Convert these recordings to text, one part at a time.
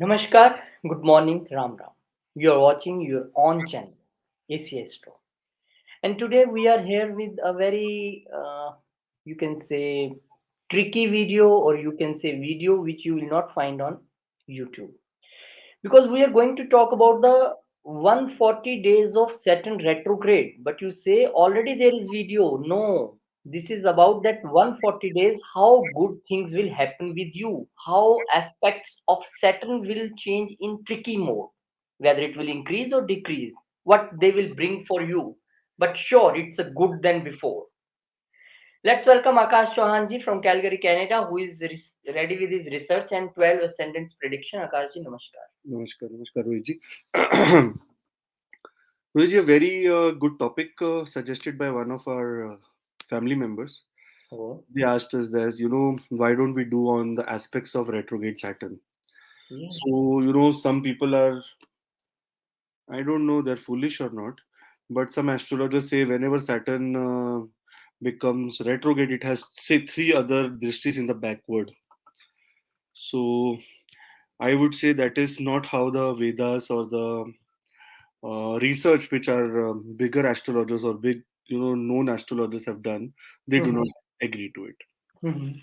Namaskar, good morning, Ram Ram. You are watching your own channel, AC Astro. And today we are here with a very, you can say, tricky video, or you can say video which you will not find on YouTube. Because we are going to talk about the 140 days of Saturn retrograde. But you say already there is video. No, this is about that 140 days, how good things will happen with you, how aspects of Saturn will change in tricky mode, whether it will increase or decrease, what they will bring for you. But sure, it's a good than before. Let's welcome Akash Chauhanji from Calgary, Canada, who is ready with his research and 12 ascendants prediction. Akashji, namaskar. Namaskar, namaskar, Rohitji. Rohitji, a very good topic suggested by one of our family members. Oh, They asked us this, why don't we do on the aspects of retrograde Saturn? yes. So, some people are, I don't know, they're foolish or not, but some astrologers say whenever Saturn becomes retrograde, it has, say, three other drishtis in the backward. So, I would say that is not how the Vedas or the research which are bigger astrologers or big known astrologers have done, they do not Mhm, agree to it. mhm.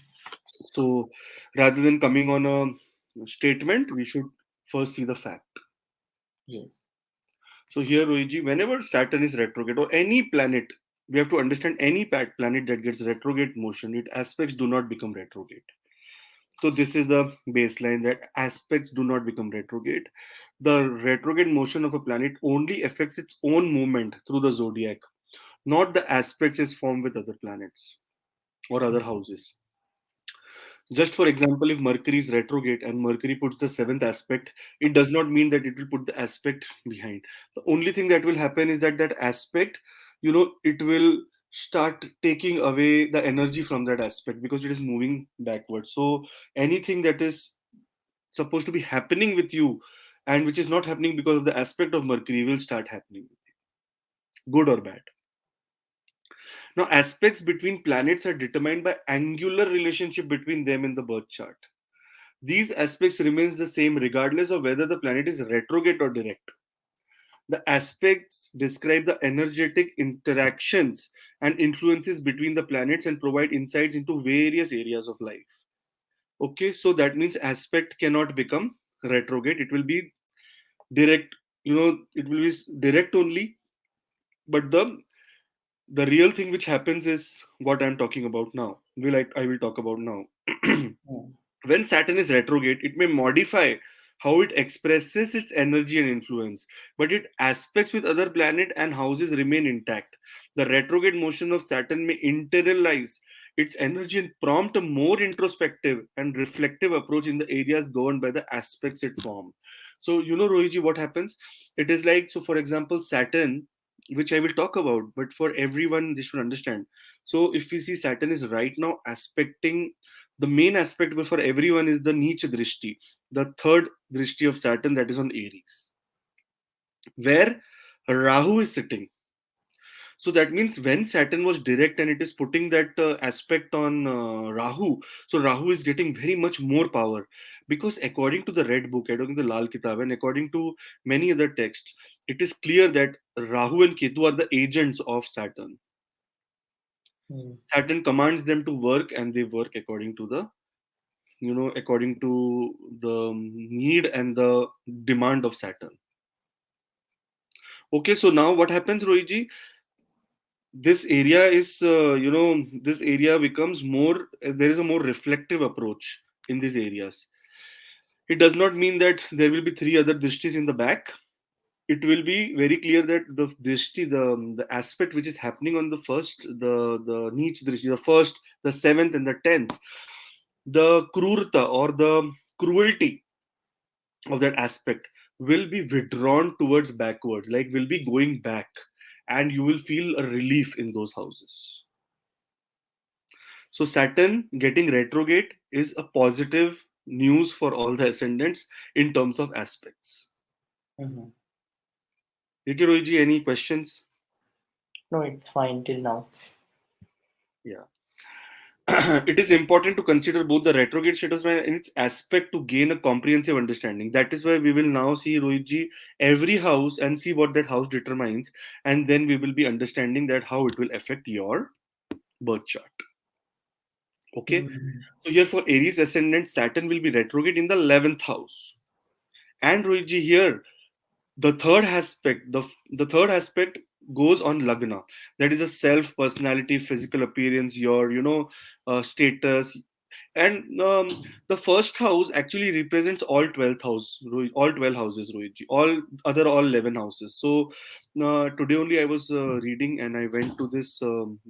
So rather than coming on a statement, we should first see the fact. Yes. So here, Rohiji, whenever Saturn is retrograde or any planet, we have to understand any planet that gets retrograde motion, its aspects do not become retrograde. So this is the baseline, that aspects do not become retrograde. The retrograde motion of a planet only affects its own movement through the zodiac, not the aspects is formed with other planets or other houses. Just for example, if Mercury is retrograde and Mercury puts the seventh aspect, it does not mean that it will put the aspect behind. The only thing that will happen is that that aspect, it will start taking away the energy from that aspect because it is moving backwards. So anything that is supposed to be happening with you and which is not happening because of the aspect of Mercury will start happening, good or bad. Now, aspects between planets are determined by angular relationship between them in the birth chart. These aspects remains the same regardless of whether the planet is retrograde or direct. The aspects describe the energetic interactions and influences between the planets and provide insights into various areas of life. Okay, so that means aspect cannot become retrograde. It will be direct. It will be direct only. But the real thing which happens is what I'm talking about now. I will talk about now. Mm. When Saturn is retrograde, it may modify how it expresses its energy and influence, but its aspects with other planet and houses remain intact. The retrograde motion of Saturn may internalize its energy and prompt a more introspective and reflective approach in the areas governed by the aspects it forms. So, Rohiji, what happens? It is like, so for example, Saturn, which I will talk about, but for everyone, they should understand. So, if we see Saturn is right now aspecting, the main aspect for everyone is the Neech Drishti, the third Drishti of Saturn, that is on Aries, where Rahu is sitting. So that means when Saturn was direct and it is putting that aspect on Rahu, so Rahu is getting very much more power because according to the Red Book, according to the Lal Kitab, and according to many other texts, it is clear that Rahu and Ketu are the agents of Saturn. Mm. Saturn commands them to work and they work according to according to the need and the demand of Saturn. Okay, so now what happens, Rohiji? This area is, this area becomes more, there is a more reflective approach in these areas. It does not mean that there will be three other drishtis in the back. It will be very clear that the drishti, the aspect which is happening on the first, the niche drishti, the first, the seventh, and the 10th, the krurta or the cruelty of that aspect will be withdrawn towards backwards, like will be going back, and you will feel a relief in those houses. So Saturn getting retrograde is a positive news for all the ascendants in terms of aspects. Mhm. Okay, Rohiji, any questions? No, it's fine till now. Yeah. it is important to consider both the retrograde status and its aspect to gain a comprehensive understanding. That is why we will now see, Rohitji, every house and see what that house determines, and then we will be understanding that how it will affect your birth chart. Okay. Hmm. So here for Aries ascendant, Saturn will be retrograde in the 11th house. And Rohitji, here the third aspect, the third aspect goes on Lagna. That is a self, personality, physical appearance, your status. And the first house actually represents all 12th house, all 12 houses, Rohitji, all 11 houses. So today only I was reading, and I went to this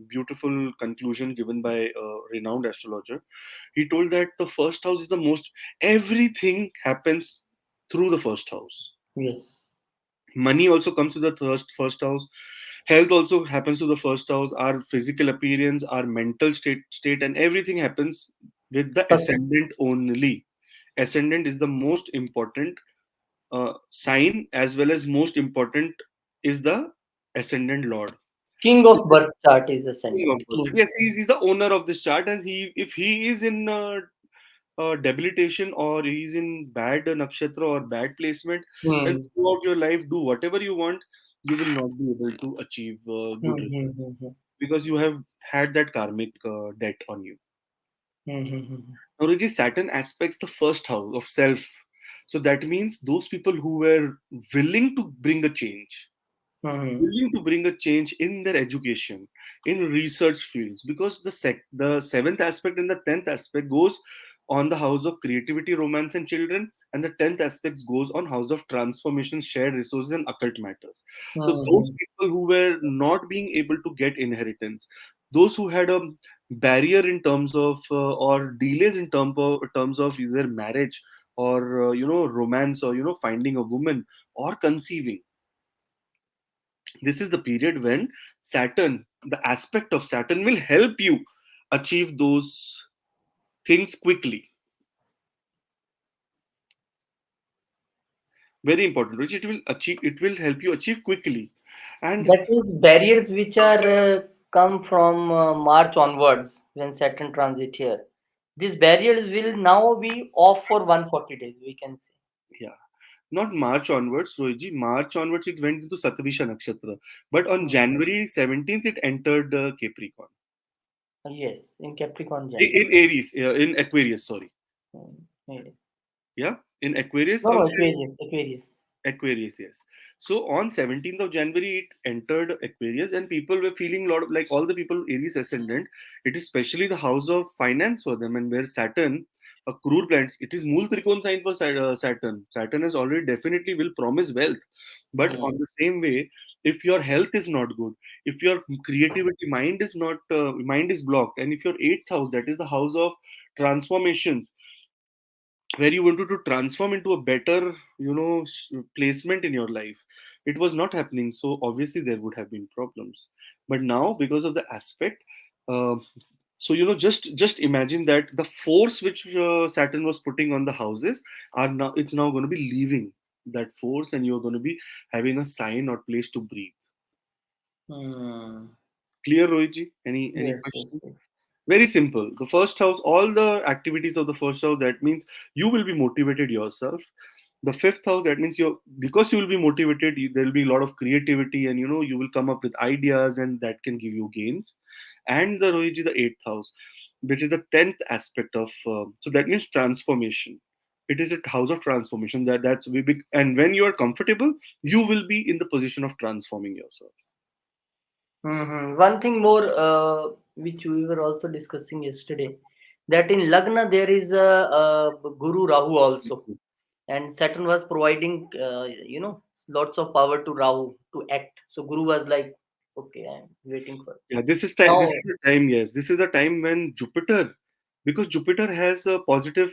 beautiful conclusion given by a renowned astrologer. He told that the first house is the most, everything happens through the first house. Yes. Money also comes to the first house. Health also happens to the first house. Our physical appearance, our mental state, and everything happens with the First, ascendant only. Ascendant is the most important sign, as well as most important is the ascendant lord. king So of this birth chart is king of ascendant. birds. King. Yes, he's the owner of this chart, and he if he is in debilitation, or he's in bad nakshatra or bad placement, then Hmm. throughout your life, do whatever you want, you will not be able to achieve Hmm. good Hmm. results, Hmm. Hmm. because you have had that karmic debt on you. Hmm. Hmm. Hmm. Now, Reggie, Saturn aspects the first house of self. So that means those people who were willing to bring a change, Hmm. willing to bring a change in their education, in research fields, because the seventh aspect and the 10th aspect goes on the house of creativity, romance, and children, and the 10th aspect goes on house of transformation, shared resources, and occult matters. So those Hmm. people who were not being able to get inheritance, those who had a barrier in terms of or delays in terms of either marriage, or romance, or finding a woman, or conceiving, this is the period when Saturn, the aspect of Saturn, will help you achieve those things quickly. Very important, which it will help you achieve quickly. And That is barriers which are come from March onwards when Saturn transit here. These barriers will now be off for 140 days, we can say. yeah, not March onwards, Rohiji. March onwards, it went into Satabisha Nakshatra. But on Hmm. January 17th, it entered Capricorn. Yes, in Capricorn In January. Aries, in Aquarius, sorry. Hmm. Yes. Yeah, in Aquarius No, on no, Aquarius, Aquarius. Aquarius, yes. So on 17th of January, it entered Aquarius, and people were feeling a lot of, like, all the people Aries ascendant. It is especially the house of finance for them, and where Saturn, a crude planet, it is Mool Trikon sign for Saturn. Saturn has already definitely will promise wealth, but Hmm. on the same way, if your health is not good, if your creativity mind is not mind is blocked, and if your eighth house, that is the house of transformations, where you wanted to transform into a better placement in your life, it was not happening, so obviously there would have been problems. But now, because of the aspect, uh, so just imagine that the force which Saturn was putting on the houses are now, it's now going to be leaving that force, and you're going to be having a sign or place to breathe. Hmm. Clear, Rohitji? Any Yes, yes, question? yes. Very simple. The first house, all the activities of the first house, that means you will be motivated yourself. The fifth house, that means because you will be motivated, there will be a lot of creativity, and you will come up with ideas, and that can give you gains. And the Rohiji, the eighth house, which is the 10th aspect of, so that means transformation. It is a house of transformation. That's big. And when you are comfortable, you will be in the position of transforming yourself. One thing more, which we were also discussing yesterday, that in Lagna there is a Guru Rahu also, and Saturn was providing, lots of power to Rahu to act. So Guru was like, okay, I'm waiting for Yeah, this is time. This now. is the time. Yes, this is the time when Jupiter, because Jupiter has a positive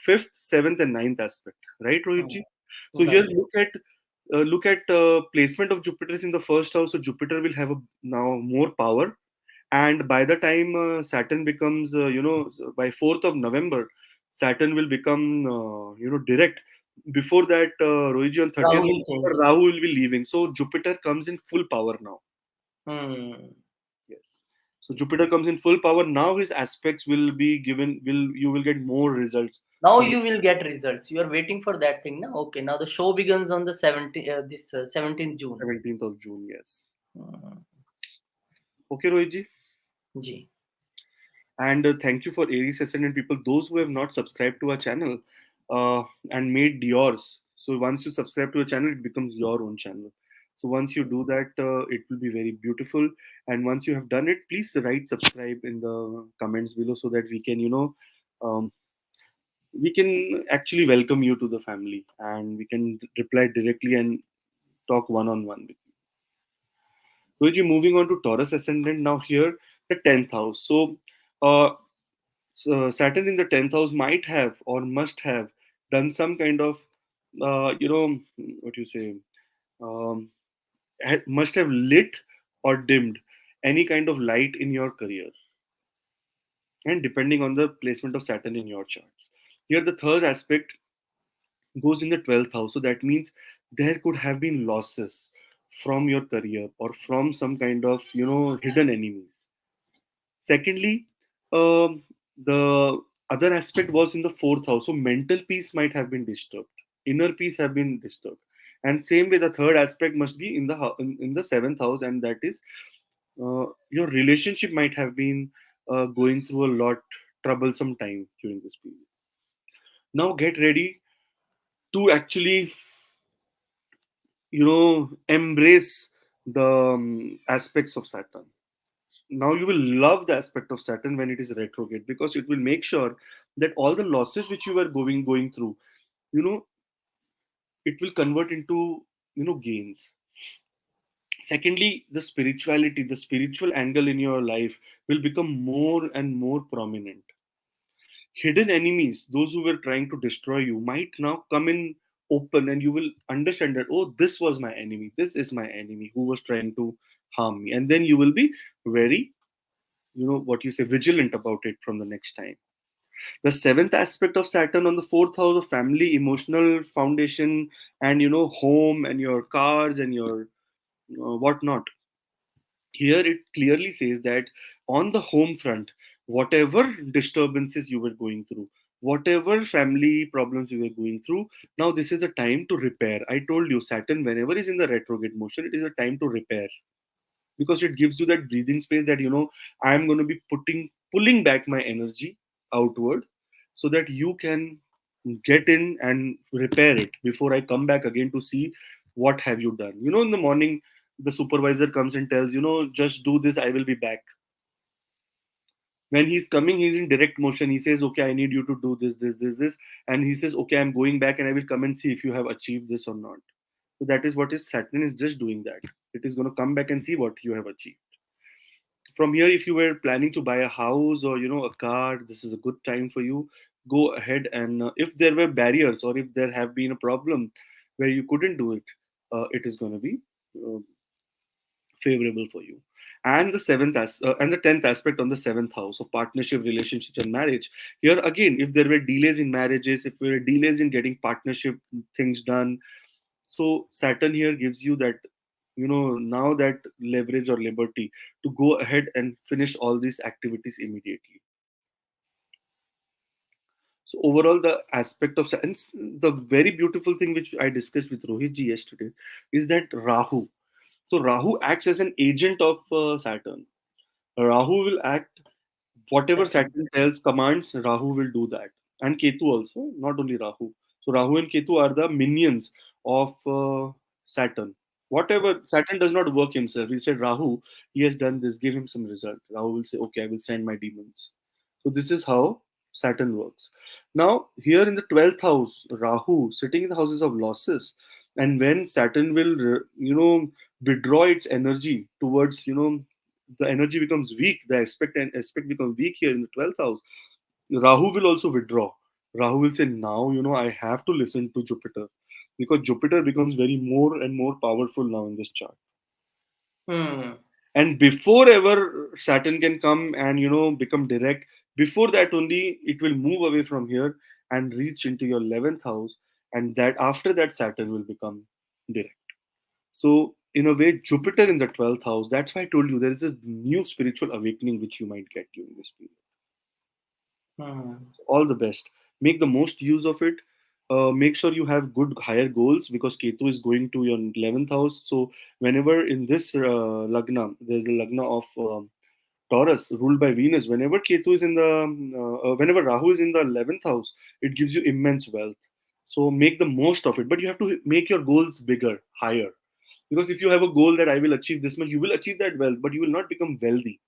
fifth, seventh, and ninth aspect, right, Rohitji? So here, Right. look at placement of Jupiter is in the first house. So Jupiter will have now more power, and by the time Saturn becomes, by 4th of November, Saturn will become, direct. Before that, Rohitji, on 30th Rahu of will November, change. Rahu will be leaving. So Jupiter comes in full power now. Hmm. Yes. So Jupiter comes in full power. Now his aspects will be given. Will you will get more results Now from you will get results. You are waiting for that thing now. Okay, now the show begins on the 17th, 17th June. 17th of June. Yes. Hmm. Okay, Rohitji. Ji. And thank you for Aries Ascendant people, those who have not subscribed to our channel and made yours. So once you subscribe to a channel, it becomes your own channel. So once you do that, it will be very beautiful. And once you have done it, please write subscribe in the comments below so that we can, um, we can actually welcome you to the family and we can reply directly and talk one on one with you. Guruji, moving on to Taurus Ascendant now here, the 10th house. Uh, Saturn in the 10th house might have or must have done some kind of, what you say, um, must have lit or dimmed any kind of light in your career, and depending on the placement of Saturn in your charts. Here, the third aspect goes in the 12th house. So that means there could have been losses from your career or from some kind of, hidden enemies. Secondly, the other aspect was in the fourth house. So mental peace might have been disturbed, inner peace have been disturbed, and same way the third aspect must be in the in the seventh house, and that is your relationship might have been going through a lot troublesome time during this period. Now get ready to actually embrace the aspects of Saturn. Now you will love the aspect of Saturn when it is retrograde, because it will make sure that all the losses which you were going through, you know it will convert into gains. Secondly, the spiritual angle in your life will become more and more prominent. Hidden enemies, those who were trying to destroy you, might now come in open, and you will understand that, oh, this was my enemy, this is my enemy who was trying to harm me, and then you will be very, what you say, vigilant about it from the next time. The seventh aspect of Saturn on the fourth house of family, emotional foundation, and home and your cars and your whatnot. Here it clearly says that on the home front, whatever disturbances you were going through, whatever family problems you were going through, now this is the time to repair. I told you, Saturn, whenever is in the retrograde motion, it is a time to repair, because it gives you that breathing space that I'm going to be pulling back my energy outward, so that you can get in and repair it before I come back again to see what have you done. In the morning, the supervisor comes and tells, just do this, I will be back. When he's coming, he's in direct motion. He says, okay, I need you to do this, and he says, okay, I'm going back and I will come and see if you have achieved this or not. So that is what is Saturn is just doing, that it is going to come back and see what you have achieved. From here, if you were planning to buy a house or a car, this is a good time for you. Go ahead, and if there were barriers or if there have been a problem where you couldn't do it, it is going to be uh, favorable for you. And the 10th aspect on the seventh house of partnership, relationships, and marriage. Here again, if there were delays in marriages, if there were delays in getting partnership things done, so Saturn here gives you that, now that leverage or liberty to go ahead and finish all these activities immediately. So overall, the aspect of and the very beautiful thing which I discussed with Rohit ji yesterday is that Rahu. So Rahu acts as an agent of Saturn. Rahu will act whatever Okay. Saturn tells, commands, Rahu will do that. And Ketu also, not only Rahu. So Rahu and Ketu are the minions of Saturn. Whatever, Saturn does not work himself. He said, Rahu, he has done this, give him some result. Rahu will say, okay, I will send my demons. So this is how Saturn works. Now, here in the 12th house, Rahu sitting in the houses of losses. And when Saturn will, withdraw its energy towards, the energy becomes weak, the aspect and aspect becomes weak here in the 12th house, Rahu will also withdraw. Rahu will say, now, I have to listen to Jupiter, because Jupiter becomes very more and more powerful now in this chart. Hmm. And before ever Saturn can come and, become direct, before that only it will move away from here and reach into your 11th house. And that after that, Saturn will become direct. So in a way, Jupiter in the 12th house. That's why I told you there is a new spiritual awakening which you might get during this period. Hmm. All the best. Make the most use of it. Make sure you have good higher goals because Ketu is going to your 11th house. So whenever in this lagna, there's the lagna of Taurus ruled by Venus. Whenever Ketu is in the, whenever Rahu is in the 11th house, it gives you immense wealth. So make the most of it, but you have to make your goals bigger, higher. Because if you have a goal that I will achieve this much, you will achieve that wealth, but you will not become wealthy.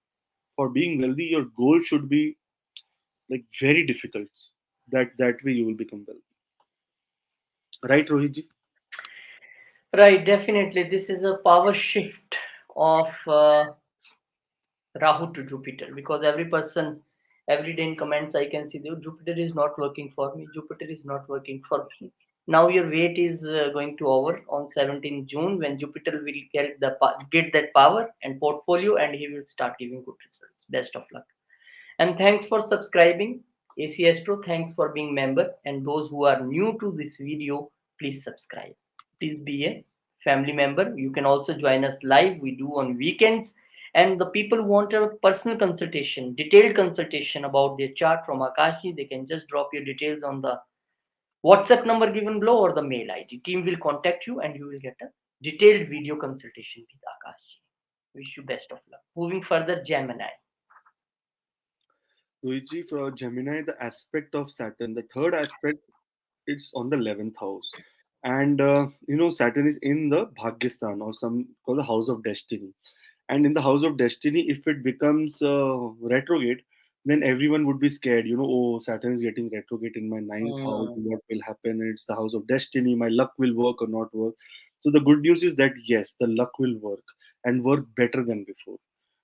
For being wealthy, your goal should be like very difficult. That way you will become wealthy. Right, Rohitji? Right, definitely. This is a power shift of Rahu to Jupiter, because every person, every day in comments, I can see that Jupiter is not working for me. Jupiter is not working for me. Now your wait is going to over on 17th June when Jupiter will get that power and portfolio, and he will start giving good results. Best of luck. And thanks for subscribing. AC Astro, thanks for being member. And those who are new to this video, please subscribe. Please be a family member. You can also join us live. We do on weekends. And the people who want a personal consultation, detailed consultation about their chart from Akashi, they can just drop your details on the WhatsApp number given below or the mail ID. Team will contact you and you will get a detailed video consultation with Akashi. Wish you best of luck. Moving further, Gemini. Luigi, for Gemini, the aspect of Saturn, the third aspect, it's on the 11th house. And, Saturn is in the Bhagyastan or some called the house of destiny. And in the house of destiny, if it becomes retrograde, then everyone would be scared. Oh, Saturn is getting retrograde in my ninth house. Hmm. What will happen? It's the house of destiny. My luck will work or not work. So the good news is that yes, the luck will work and work better than before.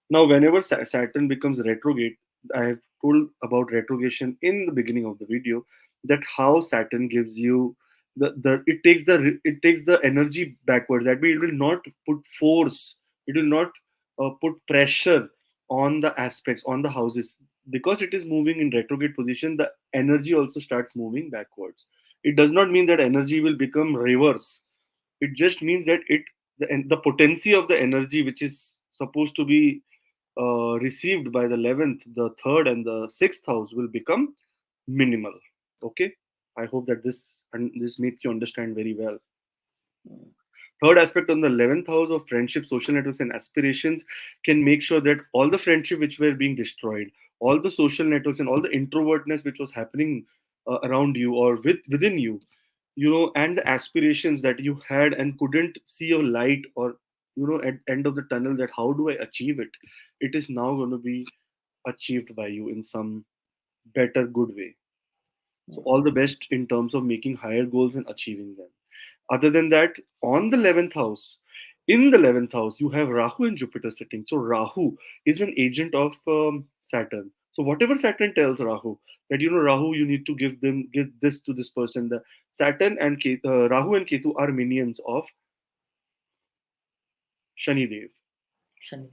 Now, whenever Saturn becomes retrograde, I have told about retrogression in the beginning of the video, that how Saturn gives you the it takes the energy backwards. That means it will not put force, it will not put pressure on the aspects, on the houses, because it is moving in retrograde position. The energy also starts moving backwards. It does not mean that energy will become reverse. It just means that the potency of the energy which is supposed to be received by the 11th, the 3rd, and the 6th house will become minimal. Okay, I hope that this makes you understand very well. Third aspect on the 11th house of friendship, social networks, and aspirations can make sure that all the friendship which were being destroyed, all the social networks, and all the introvertness which was happening around you or within you, and the aspirations that you had and couldn't see your light, or at end of the tunnel, that how do I achieve it, it is now going to be achieved by you in some better good way. So all the best in terms of making higher goals and achieving them. Other than that, on the 11th house, in the 11th house, you have Rahu and Jupiter sitting. So Rahu is an agent of Saturn. So whatever Saturn tells Rahu, that Rahu, you need to give this to this person. The Saturn and Rahu and Ketu are minions of Shani Dev. Shani.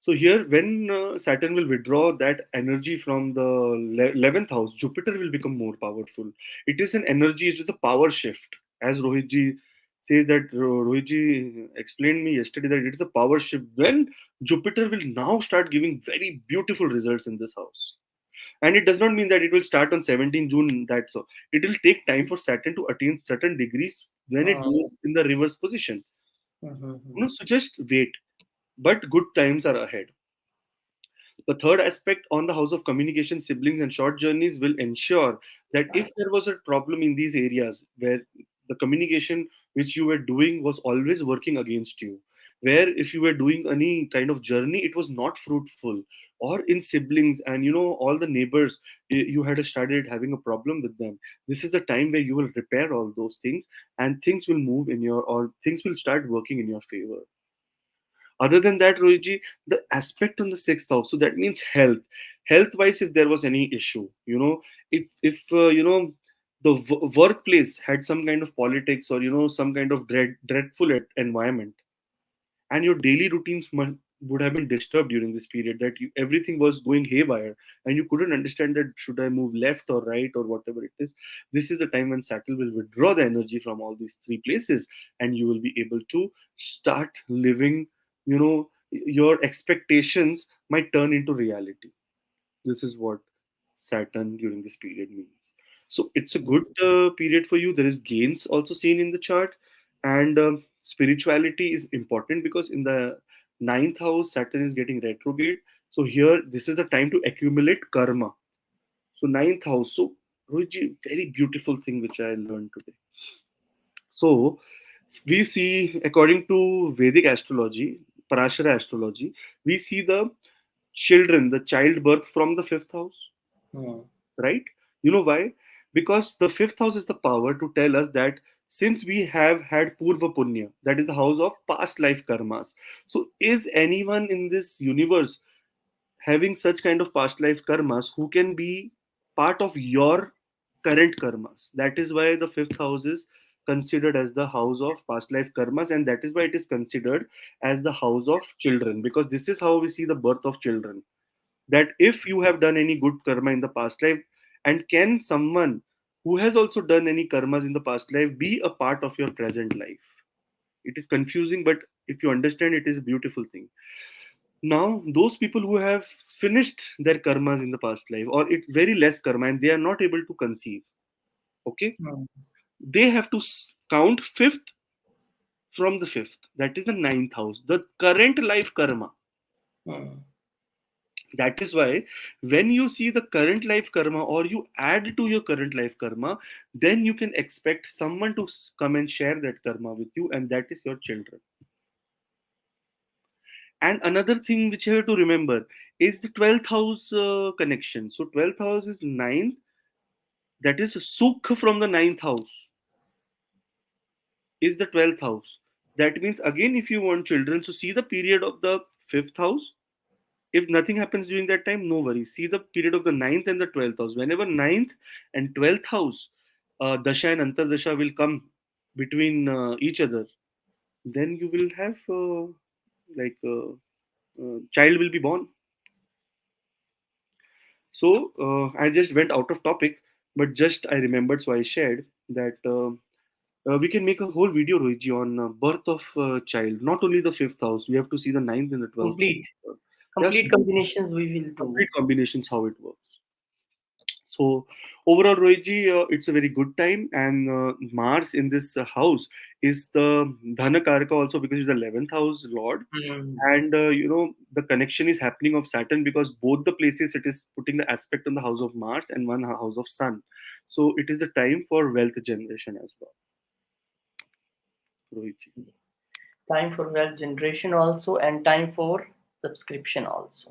So here, when Saturn will withdraw that energy from the 11th house, Jupiter will become more powerful. It is an energy, it is a power shift. As Rohitji says that, Rohitji explained me yesterday that it is a power shift when Jupiter will now start giving very beautiful results in this house. And it does not mean that it will start on 17 June. That so it will take time for Saturn to attain certain degrees when it Hmm. goes in the reverse position. Mhm. So just wait. But good times are ahead. The third aspect on the house of communication, siblings, and short journeys will ensure that if there was a problem in these areas where the communication which you were doing was always working against you, where if you were doing any kind of journey, it was not fruitful, or in siblings and all the neighbors, you had started having a problem with them. This is the time where you will repair all those things, and things will move in your, or things will start working in your favor. Other than that, Rohitji, the aspect on the sixth house, so that means health. Health wise, if there was any issue, if the workplace had some kind of politics, or some kind of dreadful environment, and your daily routines would have been disturbed during this period, that everything was going haywire and you couldn't understand that should I move left or right or whatever it is. This is the time when Saturn will withdraw the energy from all these three places, and you will be able to start living, your expectations might turn into reality. This is what Saturn during this period means. So it's a good period for you. There is gains also seen in the chart, and spirituality is important because in the ninth house, Saturn is getting retrograde. So here, this is the time to accumulate karma. So ninth house. So Rohitji, very beautiful thing which I learned today. So we see, according to Vedic astrology, Parashara astrology, we see the children, the childbirth from the fifth house, Hmm. right? You know why? Because the fifth house is the power to tell us that since we have had Purva Punya, that is the house of past life karmas. So, is anyone in this universe having such kind of past life karmas who can be part of your current karmas? That is why the fifth house is considered as the house of past life karmas, and that is why it is considered as the house of children, because this is how we see the birth of children, that if you have done any good karma in the past life, and can someone who has also done any karmas in the past life be a part of your present life? It is confusing, but if you understand, it is a beautiful thing. Now those people who have finished their karmas in the past life, or it's very less karma and they are not able to conceive, okay, Hmm. they have to count fifth from the fifth, that is the ninth house, the current life karma. Hmm. That is why when you see the current life karma or you add to your current life karma, then you can expect someone to come and share that karma with you, and that is your children. And another thing which you have to remember is the 12th house connection. So 12th house is ninth, that is Sukh from the ninth house is the 12th house. That means again, if you want children, so see the period of the fifth house. If nothing happens during that time, no worries. See the period of the ninth and the 12th house. Whenever ninth and 12th house, Dasha and Antardasha will come between each other, then you will have like child will be born. So I just went out of topic, but just I remembered, so I shared that we can make a whole video, Rohitji, on birth of child. Not only the fifth house, we have to see the ninth and the 12th Complete. house. Yes, Complete combinations we will do. complete combinations how it works. So overall, Rohitji, it's a very good time, and Mars in this house is the Dhanakaraka also, because it's the 11th house Lord, Hmm. and the connection is happening of Saturn, because both the places it is putting the aspect on the house of Mars and one house of Sun. So it is the time for wealth generation as well, Rohitji. Time for wealth generation also, and time for subscription also.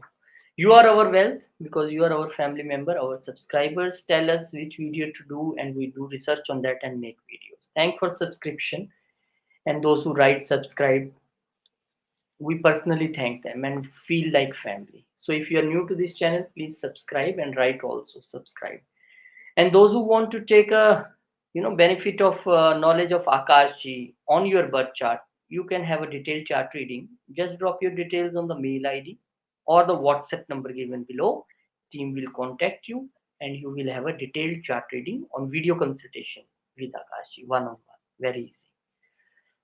You are our wealth because you are our family member. Our subscribers tell us which video to do, and we do research on that and make videos. Thank for subscription, and those who write subscribe, we personally thank them and feel like family. So if you are new to this channel, please subscribe and write also subscribe. And those who want to take a benefit of knowledge of Akash ji on your birth chart, you can have a detailed chart reading. Just drop your details on the mail ID or the WhatsApp number given below. Team will contact you and you will have a detailed chart reading on video consultation with Akash ji, one on one. Very easy.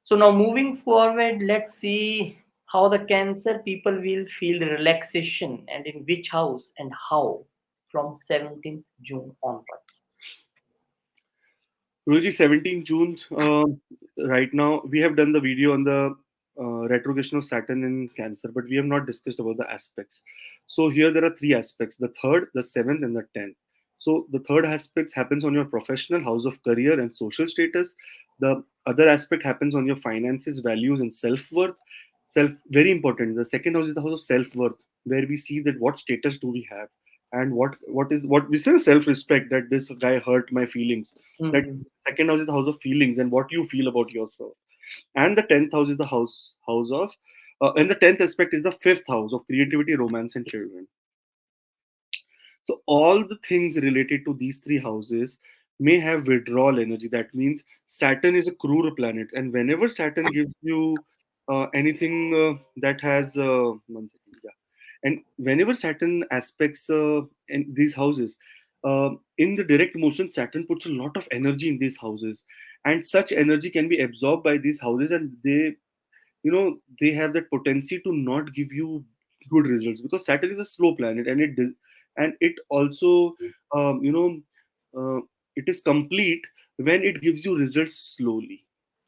So now moving forward, let's see how the Cancer people will feel relaxation and in which house and how from 17th June onwards. Guruji, 17 June. Right now, we have done the video on the retrogression of Saturn in Cancer, but we have not discussed about the aspects. So here there are three aspects: the third, the seventh, and the 10th. So the third aspect happens on your professional house of career and social status. The other aspect happens on your finances, values, and self worth. Self, very important. The second house is the house of self worth, where we see that what status do we have, and what we say self respect, that this guy hurt my feelings. That Mhm. second house is the house of feelings and what you feel about yourself. And the 10th house is the house of and the 10th aspect is the fifth house of creativity, romance, and children. So all the things related to these three houses may have withdrawal energy. That means Saturn is a cruel planet, and whenever Saturn gives you anything that has one second, yeah. And whenever Saturn aspects in these houses, in the direct motion, Saturn puts a lot of energy in these houses, and such energy can be absorbed by these houses, and they have that potency to not give you good results, because Saturn is a slow planet, and it also um, you know uh, it is complete when it gives you results slowly.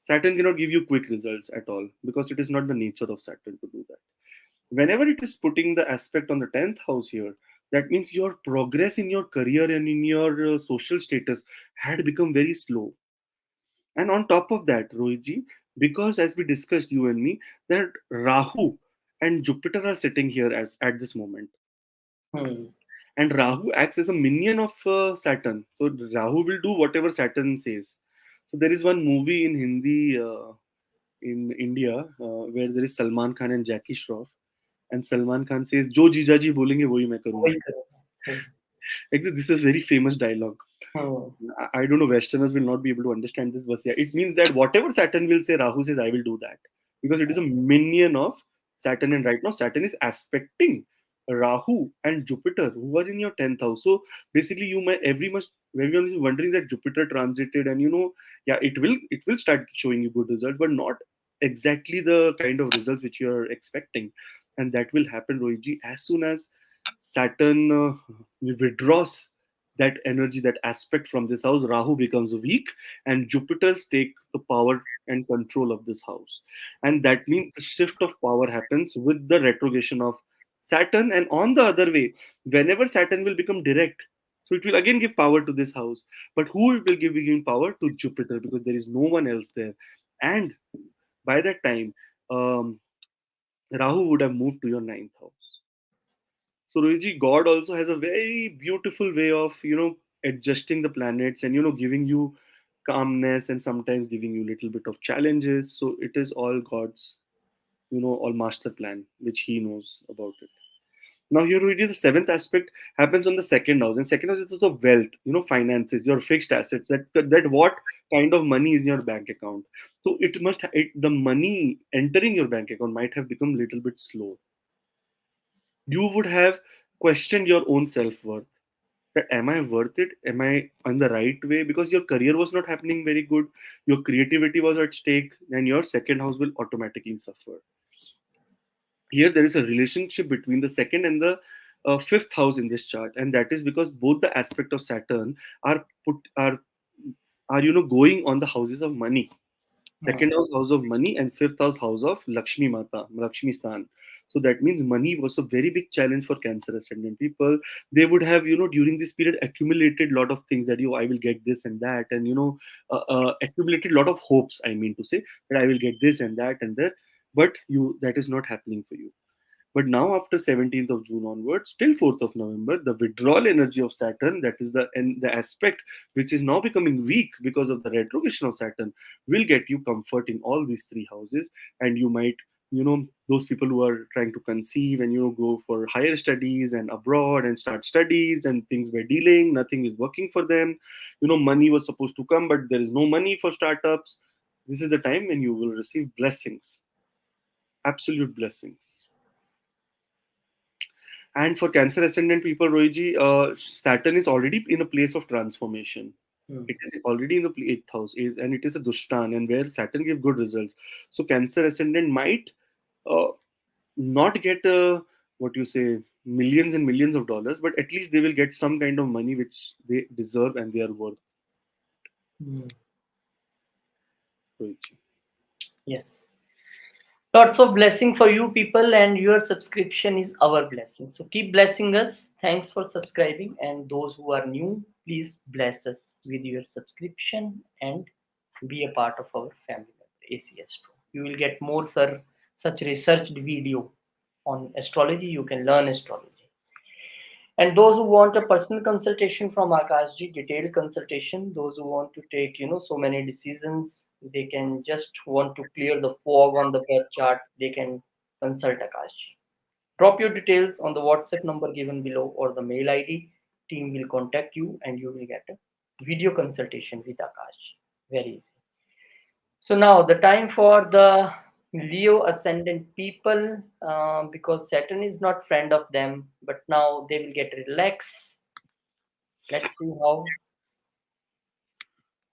Saturn cannot give you quick results at all, because it is not the nature of Saturn to do that. Whenever it is putting the aspect on the 10th house here, that means your progress in your career and in your social status had become very slow. And on top of that, Rohitji, because as we discussed, you and me, that Rahu and Jupiter are sitting here as at this moment, Hmm. and Rahu acts as a minion of Saturn. So Rahu will do whatever Saturn says. So there is one movie in Hindi in India where there is Salman Khan and Jackie Shroff, and Salman Khan says, "Jo जीजाजी बोलेंगे वही मैं वही करूंगा." करेगा, सही। Actually, this is a very famous dialogue. Hmm. I don't know, Westerners will not be able to understand this, but yeah, it means that whatever Saturn will say, Rahu says, I will do that. Because it is a minion of Saturn, and right now Saturn is aspecting Rahu and Jupiter, who are in your 10th house. So basically, you might everyone is wondering that Jupiter transited, and yeah, it will start showing you good results, but not exactly the kind of results which you're expecting. And that will happen, Rohitji, as soon as Saturn withdraws that energy, that aspect from this house. Rahu becomes weak, and Jupiter's take the power and control of this house. And that means the shift of power happens with the retrogression of Saturn. And on the other way, whenever Saturn will become direct, so it will again give power to this house. But who will give giving power to Jupiter, because there is no one else there. And by that time, um, Rahu would have moved to your ninth house. So Rohitji, God also has a very beautiful way of adjusting the planets, and giving you calmness, and sometimes giving you a little bit of challenges. So it is all God's all master plan, which He knows about it. Now here Rohitji, the seventh aspect happens on the second house, and second house is also wealth, finances, your fixed assets. That what kind of money is in your bank account. So the money entering your bank account might have become a little bit slow. You would have questioned your own self-worth, that am I worth it, am I on the right way, because your career was not happening very good, your creativity was at stake, and your second house will automatically suffer. Here there is a relationship between the second and the fifth house in this chart, and that is because both the aspect of Saturn are put are going on the houses of money. Hmm. Second house, house of money, and fifth house, house of Lakshmi Mata, Lakshmi Stan. So that means money was a very big challenge for Cancer ascendant people. They would have, during this period, accumulated a lot of things, that I will get this and that, and accumulated a lot of hopes. I mean to say that I will get this and that and that, but that is not happening for you. But now, after 17th of June onwards, till 4th of November, the withdrawal energy of Saturn, that is the aspect which is now becoming weak because of the retrogression of Saturn, will get you comfort in all these three houses. And you might, those people who are trying to conceive and, go for higher studies and abroad and start studies, and things were delaying, nothing is working for them. Money was supposed to come, but there is no money for startups. This is the time when you will receive blessings, absolute blessings. And for Cancer ascendant people, Rohiji, Saturn is already in a place of transformation. Hmm. It is already in the eighth house, and it is a Dushtan, and where Saturn gives good results. So Cancer ascendant might uh, not get what you say millions and millions of dollars, but at least they will get some kind of money which they deserve and they are worth. Hmm. Rohiji. Yes. Lots of blessing for you people, and your subscription is our blessing. So keep blessing us. Thanks for subscribing. And those who are new, please bless us with your subscription and be a part of our family, ACS. You will get more such researched video on astrology. You can learn astrology. And those who want a personal consultation from Akashji, detailed consultation, those who want to take, so many decisions, they can just want to clear the fog on the birth chart, they can consult Akashji. Drop your details on the WhatsApp number given below or the mail ID. Team will contact you and you will get a video consultation with Akashji. Very easy. So now the time for the Leo ascendant people, because Saturn is not friend of them, but now they will get relaxed. Let's see how.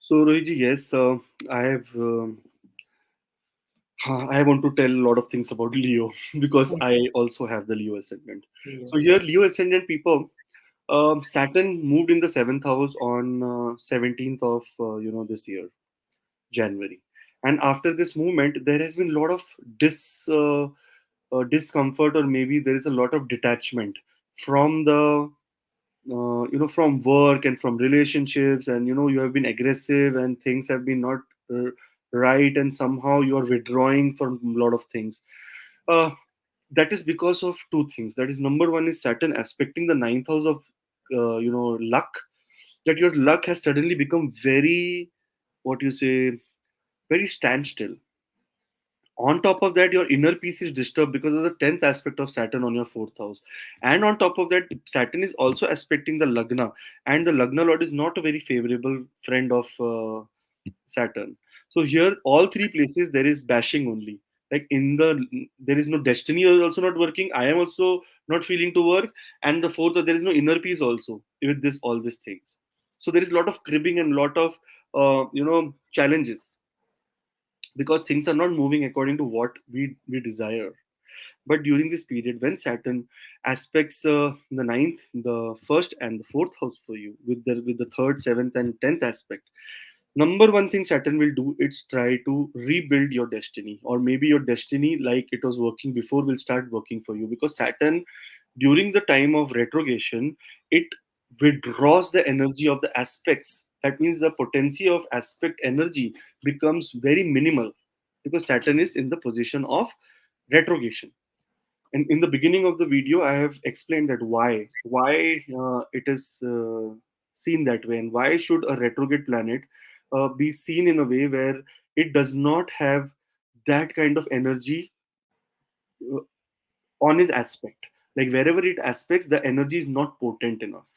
So Rohiji, yes, I have. I want to tell a lot of things about Leo because I also have the Leo ascendant. Leo. So here, Leo ascendant people, Saturn moved in the seventh house on 17th of this year, January, and after this movement, there has been a lot of discomfort, or maybe there is a lot of detachment from the from work and from relationships, and you have been aggressive and things have been not uh, right, and somehow you are withdrawing from a lot of things. uh, that is because of two things. That is, number one is Saturn aspecting the ninth house of luck, that your luck has suddenly become very, what you say, very standstill. On top of that, your inner peace is disturbed because of the 10th aspect of Saturn on your fourth house. And on top of that, Saturn is also aspecting the Lagna, and the Lagna Lord is not a very favorable friend of Saturn. So here, all three places there is bashing only. Like there is no destiny is also not working. I am also not feeling to work, and the fourth, there is no inner peace also with this all these things. So there is a lot of cribbing and lot of challenges because things are not moving according to what we desire. But during this period, when Saturn aspects the ninth, the first, and the fourth house for you, with the third, seventh, and 10th aspect, number one thing Saturn will do, it's try to rebuild your destiny, or maybe your destiny, like it was working before, will start working for you, because Saturn, during the time of retrogression, it withdraws the energy of the aspects. That means the potency of aspect energy becomes very minimal, because Saturn is in the position of retrogression. And in the beginning of the video, I have explained that why it is seen that way, and why should a retrograde planet be seen in a way where it does not have that kind of energy uh, on his aspect. Like wherever it aspects, the energy is not potent enough.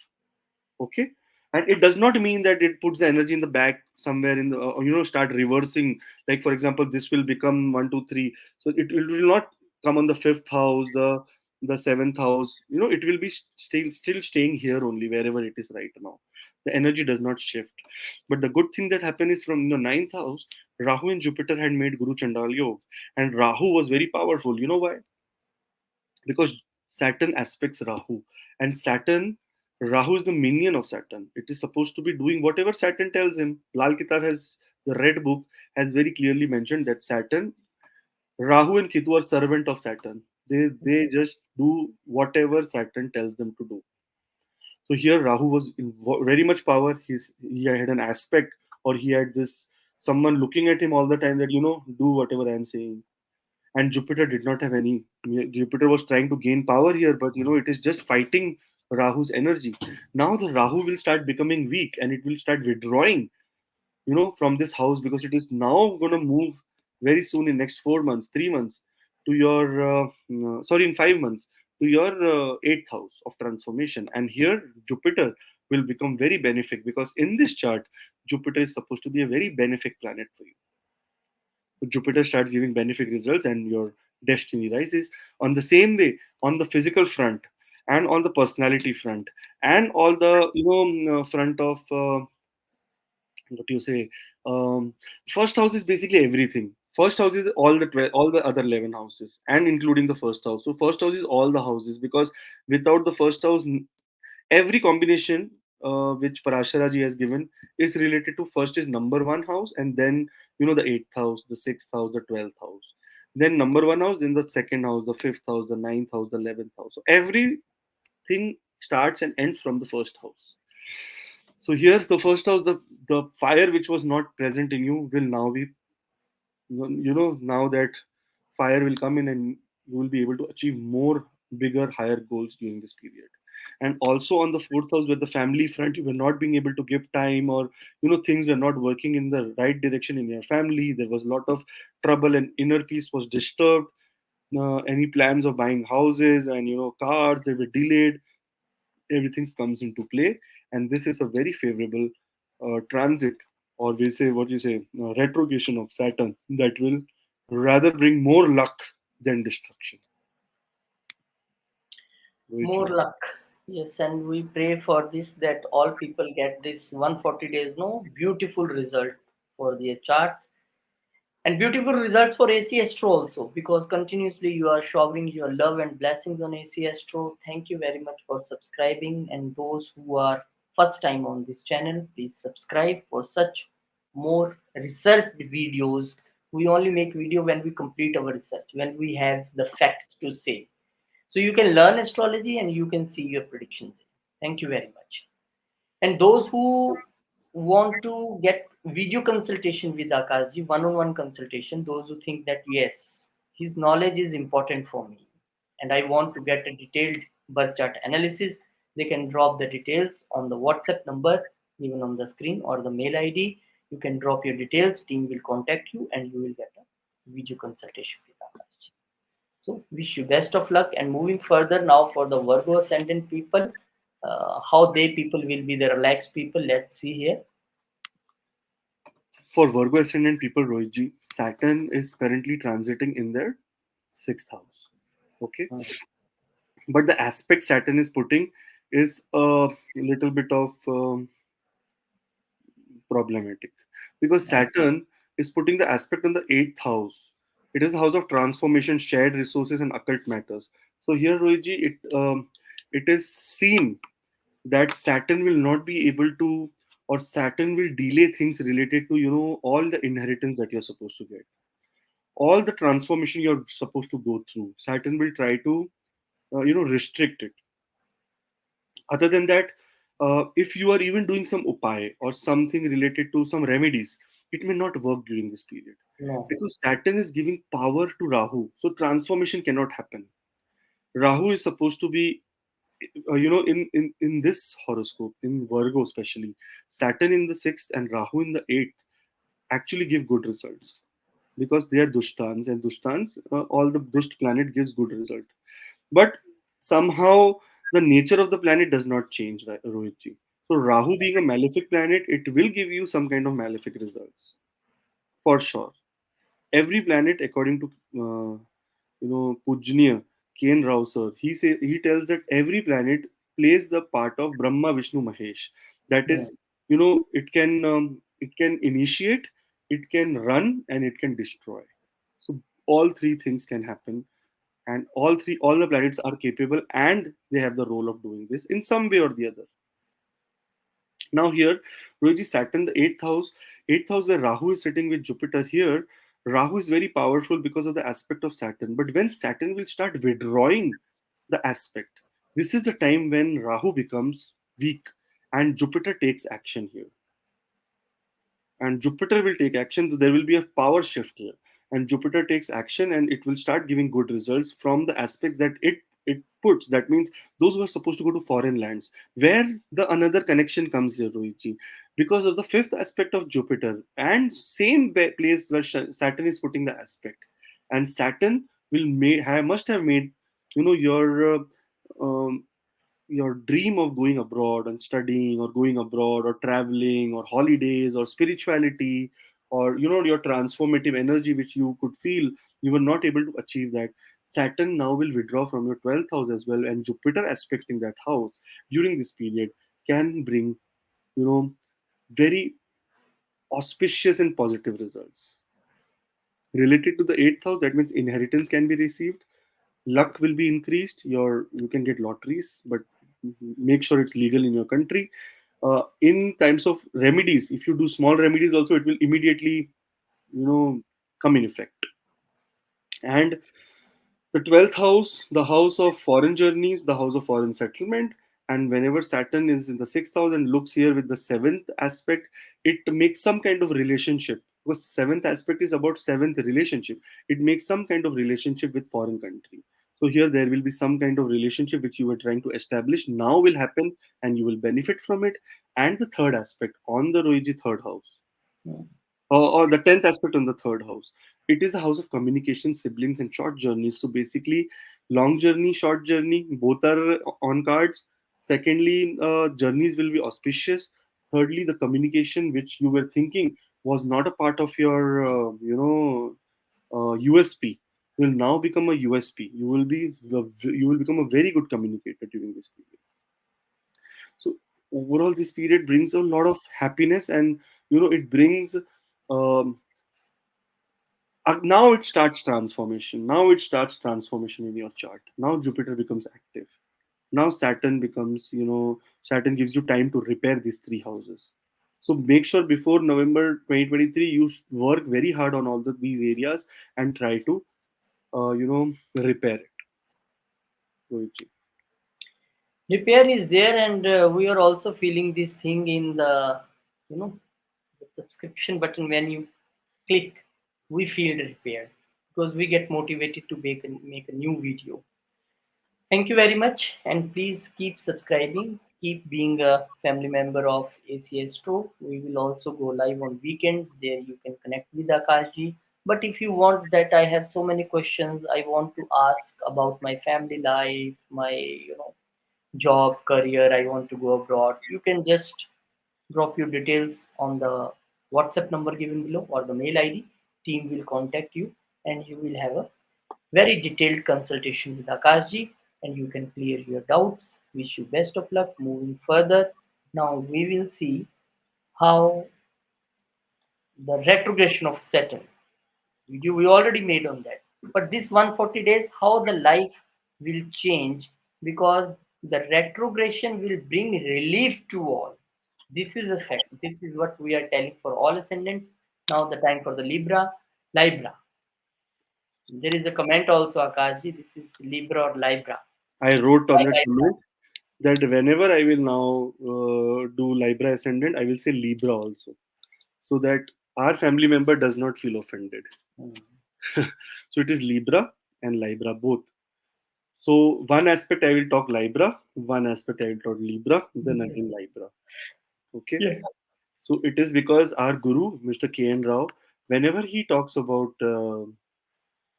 Okay. And it does not mean that it puts the energy in the back somewhere in the start reversing. Like for example, this will become 1 2 3, so it will not come on the fifth house, the seventh house. It will be still staying here only, wherever it is right now. The energy does not shift. But the good thing that happened is, from the ninth house, Rahu and Jupiter had made Guru Chandal Yoga, and Rahu was very powerful. You know why? Because Saturn aspects Rahu, and Rahu is the minion of Saturn. It is supposed to be doing whatever Saturn tells him. Lal Kitab has, the red book has very clearly mentioned that Rahu and Ketu are servant of Saturn. They just do whatever Saturn tells them to do. So here Rahu was in very much power. He had an aspect, or he had this someone looking at him all the time, that do whatever I am saying. And Jupiter did not have any. Jupiter was trying to gain power here, but it is just fighting Rahu's energy. Now the Rahu will start becoming weak, and it will start withdrawing, from this house, because it is now going to move very soon, in next 4 months, 3 months, to your sorry, in 5 months, to your eighth house of transformation. And here Jupiter will become very benefic, because in this chart, Jupiter is supposed to be a very benefic planet for you. Jupiter starts giving benefic results, and your destiny rises. On the same way, on the physical front, and on the personality front, and all the front of what do you say? Um, First house is basically everything. First house is all the other 11 houses, and including the first house. So first house is all the houses, because without the first house, every combination which Parasharaji has given is related to, first is number one house, and then the eighth house, the sixth house, the 12th house. Then number one house, then the second house, the fifth house, the ninth house, the 11th house. So everything starts and ends from the first house. So here, the first house, the fire which was not present in you will now be, now that fire will come in, and you will be able to achieve more, bigger, higher goals during this period. And also on the fourth house, where the family front, you were not being able to give time, or things were not working in the right direction in your family. There was a lot of trouble, and inner peace was disturbed. Any plans of buying houses and cars, they were delayed. Everything comes into play, and this is a very favorable transit, or we say, what you say, retrogression of Saturn, that will rather bring more luck than destruction. More Rohitji. luck. Yes, and we pray for this that all people get this 140 days, no beautiful result for their charts and beautiful results for AC Astro also because continuously you are showering your love and blessings on AC Astro. Thank you very much for subscribing, and those who are first time on this channel, please subscribe for such more research videos. We only make video when we complete our research, when we have the facts to say. So you can learn astrology and you can see your predictions. Thank you very much. And those who want to get video consultation with Akashji, one-on-one consultation, those who think that yes, his knowledge is important for me, and I want to get a detailed birth chart analysis, they can drop the details on the WhatsApp number given on the screen or the mail ID. You can drop your details, team will contact you, and you will get a video consultation with Akashji. So wish you best of luck. And moving further now for the Virgo ascendant people, how they people will be the relaxed people. Let's see here. For Virgo ascendant people, Rohitji, Saturn is currently transiting in their sixth house. Okay, Hmm. but the aspect Saturn is putting is a little bit of problematic because Saturn is putting the aspect on the eighth house. It is the house of transformation, shared resources, and occult matters. So here, Rohitji, it is seen that Saturn will not be able to, or Saturn will delay things related to all the inheritance that you're supposed to get, all the transformation you're supposed to go through. Saturn will try to restrict it. Other than that, if you are even doing some upay or something related to some remedies, it may not work during this period No, because Saturn is giving power to Rahu, so transformation cannot happen. Rahu is supposed to be, in this horoscope, in Virgo especially, Saturn in the sixth and Rahu in the eighth actually give good results because they are dushtans, and dushtans, all the dusht planet gives good result. But somehow the nature of the planet does not change, Rohitji. So Rahu being a malefic planet, it will give you some kind of malefic results for sure. Every planet, according to Pujniya Kane Rao sir, he tells that every planet plays the part of Brahma, Vishnu, Mahesh. That no. is, it can initiate, it can run, and it can destroy. So all three things can happen, and all the planets are capable, and they have the role of doing this in some way or the other. Now here, Rohiji, Saturn, the eighth house where Rahu is sitting with Jupiter here, Rahu is very powerful because of the aspect of Saturn. But when Saturn will start withdrawing the aspect, this is the time when Rahu becomes weak and Jupiter takes action here, and Jupiter will take action. So there will be a power shift here, and Jupiter takes action, and it will start giving good results from the aspects that it puts. That means those who are supposed to go to foreign lands, where the another connection comes here, Rohitji, because of the fifth aspect of Jupiter, and same place where Saturn is putting the aspect, and Saturn must have made your your dream of going abroad and studying or going abroad or traveling or holidays or spirituality or your transformative energy which you could feel, you were not able to achieve that. Saturn now will withdraw from your 12th house as well, and Jupiter aspecting that house during this period can bring you know very auspicious and positive results related to the 8th house. That means inheritance can be received, luck will be increased, you can get lotteries, but make sure it's legal in your country. In times of remedies, if you do small remedies also, it will immediately come in effect. And the 12th house, the house of foreign journeys, the house of foreign settlement. And whenever Saturn is in the 6th house and looks here with the 7th aspect, it makes some kind of relationship. Because 7th aspect is about 7th relationship. It makes some kind of relationship with foreign country. So here there will be some kind of relationship which you were trying to establish now will happen, and you will benefit from it. And the third aspect on the Roiji third house, No. or the 10th aspect on the third house, it is the house of communication, siblings, and short journeys. So basically, long journey, short journey, both are on cards. Secondly, journeys will be auspicious. Thirdly, the communication which you were thinking was not a part of your USP will now become a USP. You will become a very good communicator during this period. So overall, this period brings a lot of happiness, and it brings now it starts transformation. Now it starts transformation in your chart. Now Jupiter becomes active. Now Saturn gives you time to repair these three houses. So make sure before November 2023 you work very hard on all these areas and try to repair it. Rohit ji. Repair is there, and we are also feeling this thing in you know, the subscription button. When you click, we feel repaired because we get motivated to make a new video. Thank you very much, and please keep subscribing. Keep being a family member of ACS Pro. We will also go live on weekends. There you can connect with Akashji. But if you want that, I have so many questions I want to ask about my family life, my job, career. I want to go abroad. You can just drop your details on the WhatsApp number given below or the mail ID. Team will contact you, and you will have a very detailed consultation with Akashji, and you can clear your doubts. Wish you best of luck moving further. Now we will see how the retrogression of Saturn. Video we already made on that. But this 140 days, how the life will change, because the retrogression will bring relief to all. This is a fact. This is what we are telling for all ascendants. Now the time for the Libra. Libra. There is a comment also, Akashji. This is Libra or Libra. I wrote on Why that Libra? comment that whenever I will now do Libra ascendant, I will say Libra also, so that our family member does not feel offended. Hmm. So it is Libra and Libra both. So one aspect I will talk Libra, one aspect I will talk Libra, then again Libra. Okay. Yes. So it is because our guru, Mr. K.N. Rao, whenever he talks about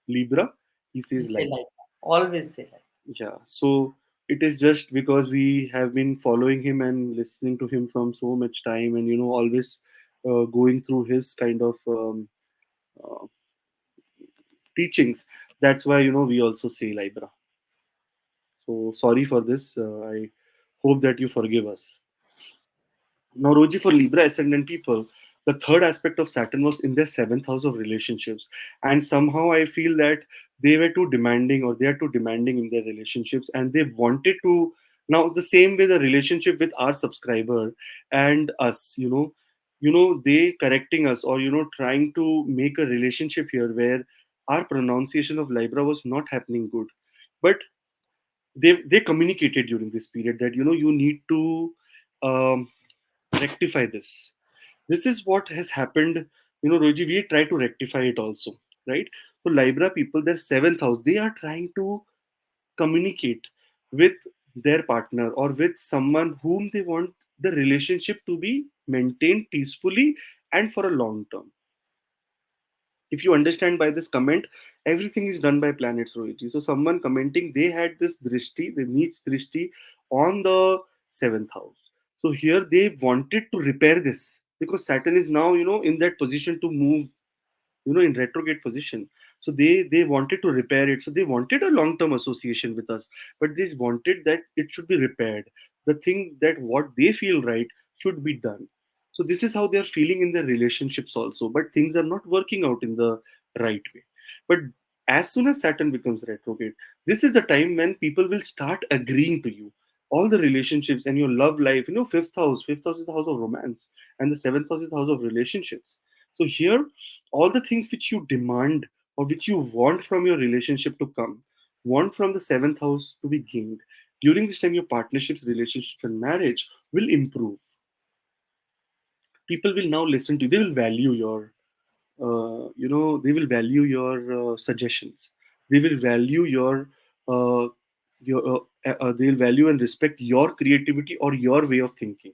Libra, he You says say Libra. Libra. Always say Libra. Yeah. So it is just because we have been following him and listening to him from so much time, and always going through his kind of uh, teachings. That's why we also say Libra. So sorry for this. I hope that you forgive us. Now, Roji, for Libra ascendant people, the third aspect of Saturn was in their seventh house of relationships. And somehow I feel that they were too demanding, or they are too demanding in their relationships, and they wanted to. Now, the same way the relationship with our subscriber and us, they correcting us, or, trying to make a relationship here where our pronunciation of Libra was not happening good. But they communicated during this period that, you need to um, rectify this. This is what has happened. Roji, we try to rectify it also, right? So Libra people, their seventh house, they are trying to communicate with their partner, or with someone whom they want the relationship to be maintained peacefully and for a long term. If you understand by this comment, everything is done by planets, Rohit. So someone commenting, they had this drishti, the neat drishti on the seventh house. So here they wanted to repair this, because Saturn is now in that position to move, in retrograde position. So they wanted to repair it. So they wanted a long term association with us, but they wanted that it should be repaired. The thing that what they feel right should be done. So this is how they are feeling in their relationships also, but things are not working out in the right way. But as soon as Saturn becomes retrograde, this is the time when people will start agreeing to you. All the relationships and your love life, fifth house is the house of romance, and the seventh house is the house of relationships. So here, all the things which you demand, or which you want from your relationship to come, want from the seventh house to be gained. During this time, your partnerships, relationships, and marriage will improve. People will now listen to you. They will value your, they will value your suggestions. They will value uh, they'll value and respect your creativity or your way of thinking.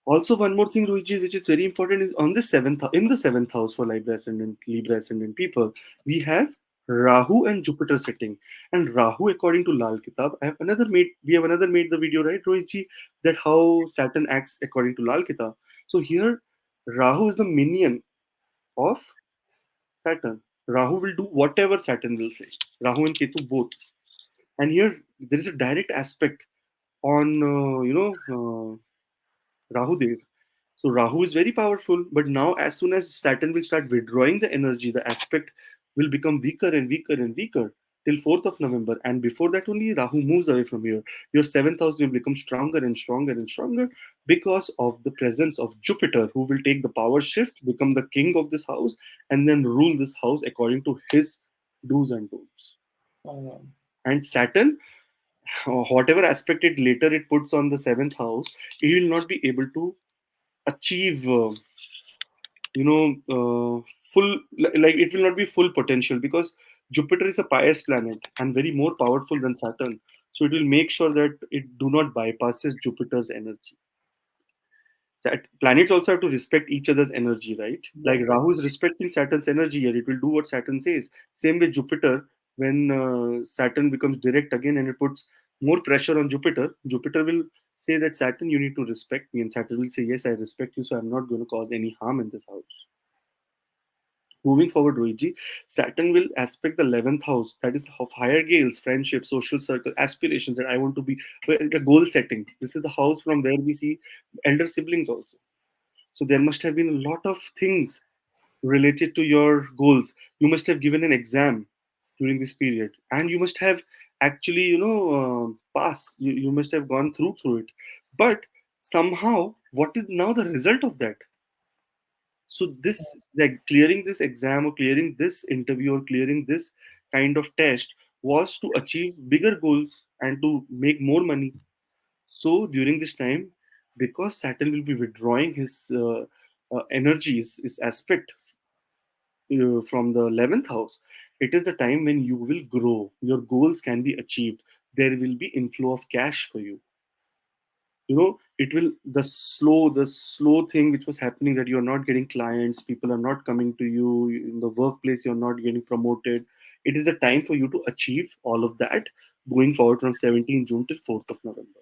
Also, one more thing, Luigi, which is very important, is on the in the seventh house for Libra ascendant people, we have Rahu and Jupiter sitting. And Rahu, according to Lal Kitab, we have another made the video, right, Rohitji, that how Saturn acts according to Lal Kitab. So here, Rahu is the minion of Saturn. Rahu will do whatever Saturn will say. Rahu and Ketu both. And here there is a direct aspect on Rahu Dev. So Rahu is very powerful, but now as soon as Saturn will start withdrawing the energy, the aspect will become weaker and weaker and weaker till 4th of November. And before that only, Rahu moves away from here. Your 7th house will become stronger and stronger and stronger because of the presence of Jupiter, who will take the power shift, become the king of this house, and then rule this house according to his do's and don'ts. Mm. And Saturn, whatever aspect it later it puts on the 7th house, it will not be able to achieve full, like it will not be full potential because Jupiter is a pious planet and very more powerful than Saturn, so it will make sure that it do not bypasses Jupiter's energy. Planets also have to respect each other's energy, right? Like Yes. Rahu is respecting Saturn's energy here, it will do what Saturn says. Same with Jupiter. When Saturn becomes direct again and it puts more pressure on Jupiter, Jupiter will say that Saturn, you need to respect me, and Saturn will say, yes, I respect you, so I'm not going to cause any harm in this house. Moving forward, Luigi, Saturn will aspect the 11th house, that is of higher gales, friendship, social circle, aspirations, that I want to be, the goal setting. This is the house from where we see elder siblings also. So there must have been a lot of things related to your goals. You must have given an exam during this period, and you must have actually, passed. You must have gone through it. But somehow, what is now the result of that? So this, like clearing this exam or clearing this interview or clearing this kind of test, was to achieve bigger goals and to make more money. So during this time, because Saturn will be withdrawing his energies, his aspect from the 11th house, it is the time when you will grow. Your goals can be achieved. There will be inflow of cash for you. It will, the slow thing which was happening, that you're not getting clients, people are not coming to you in the workplace, you're not getting promoted. It is the time for you to achieve all of that, going forward from 17th June till 4th of November.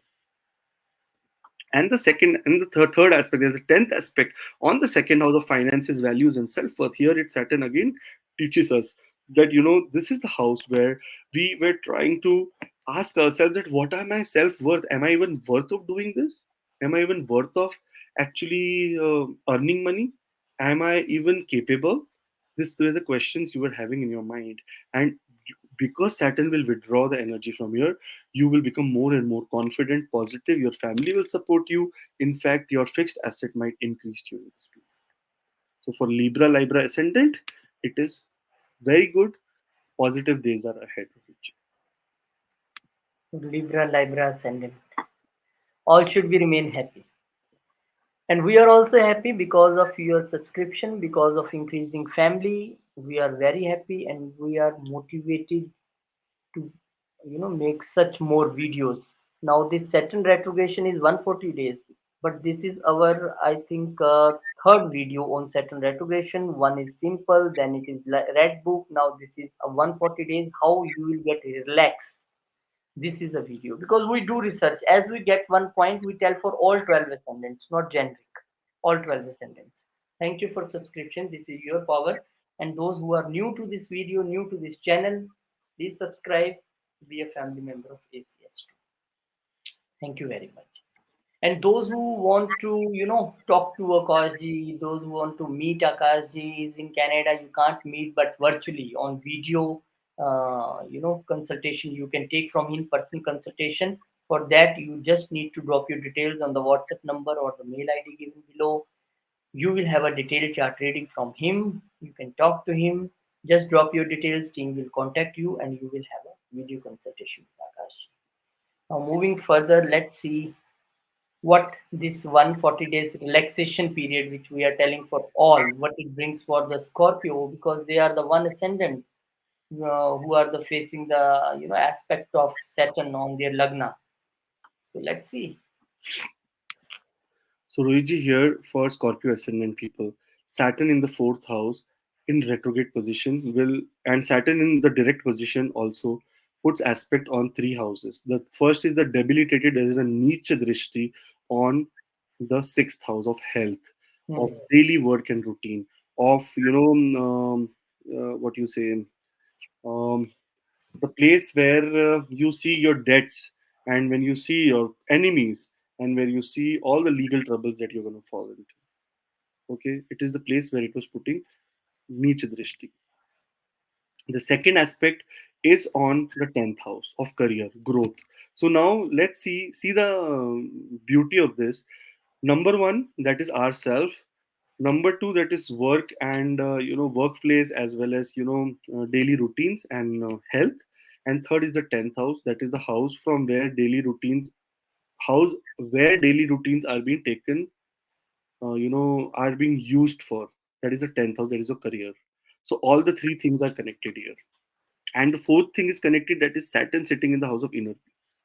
And the second and the third aspect, there's a 10th aspect on the second house of finances, values, and self-worth. Here it Saturn again teaches us that this is the house where we were trying to ask ourselves that, what are my self-worth? Am I even worth of doing this? Am I even worth of actually earning money? Am I even capable? These were the questions you were having in your mind. And because Saturn will withdraw the energy from here, you will become more and more confident, positive. Your family will support you. In fact, your fixed asset might increase during this period. So for Libra ascendant, it is very good. Positive days are ahead of each. Libra, Libra ascendant. All should be remain happy. And we are also happy because of your subscription, because of increasing family. We are very happy and we are motivated to make such more videos. Now this Saturn retrogression is 140 days, but this is our, I think, third video on Saturn retrogression. One is simple, then it is red book. Now this is a 140 days, how you will get relaxed. This is a video because we do research. As we get one point, we tell for all 12 ascendants, not generic. All 12 ascendants. Thank you for subscription. This is your power. And those who are new to this video, new to this channel, please subscribe. Be a family member of ACS2. Thank you very much. And those who want to, talk to Akash ji, those who want to meet Akash ji is in Canada. You can't meet, but virtually on video, consultation you can take from in-person consultation. For that, you just need to drop your details on the WhatsApp number or the mail ID given below. You will have a detailed chart reading from him. You can talk to him. Just drop your details. Team will contact you, and you will have a video consultation with Akash. Now, moving further, let's see what this 140 days relaxation period, which we are telling for all, what it brings for the Scorpio, because they are the one ascendant who are the facing the aspect of Saturn on their lagna. So let's see. So Luigi, here for Scorpio ascendant people, Saturn in the 4th house in retrograde position will, and Saturn in the direct position also puts aspect on 3 houses. The first is the debilitated, there is a Nietzsche drishti on the 6th house of health, of Hmm. daily work and routine, of what you say, um, the place where you see your debts, and when you see your enemies, and where you see all the legal troubles that you're going to fall into. Okay, it is the place where it was putting Neech Drishti. The second aspect is on the 10th house of career growth. So now let's see the beauty of this. Number one, that is ourself. Number two, that is work and workplace, as well as daily routines and health. And third is the 10th house, that is the house from where daily routines, house where daily routines are being taken, are being used for. That is the 10th house, that is a career. So all the three things are connected here. And the fourth thing is connected, that is Saturn sitting in the house of inner peace.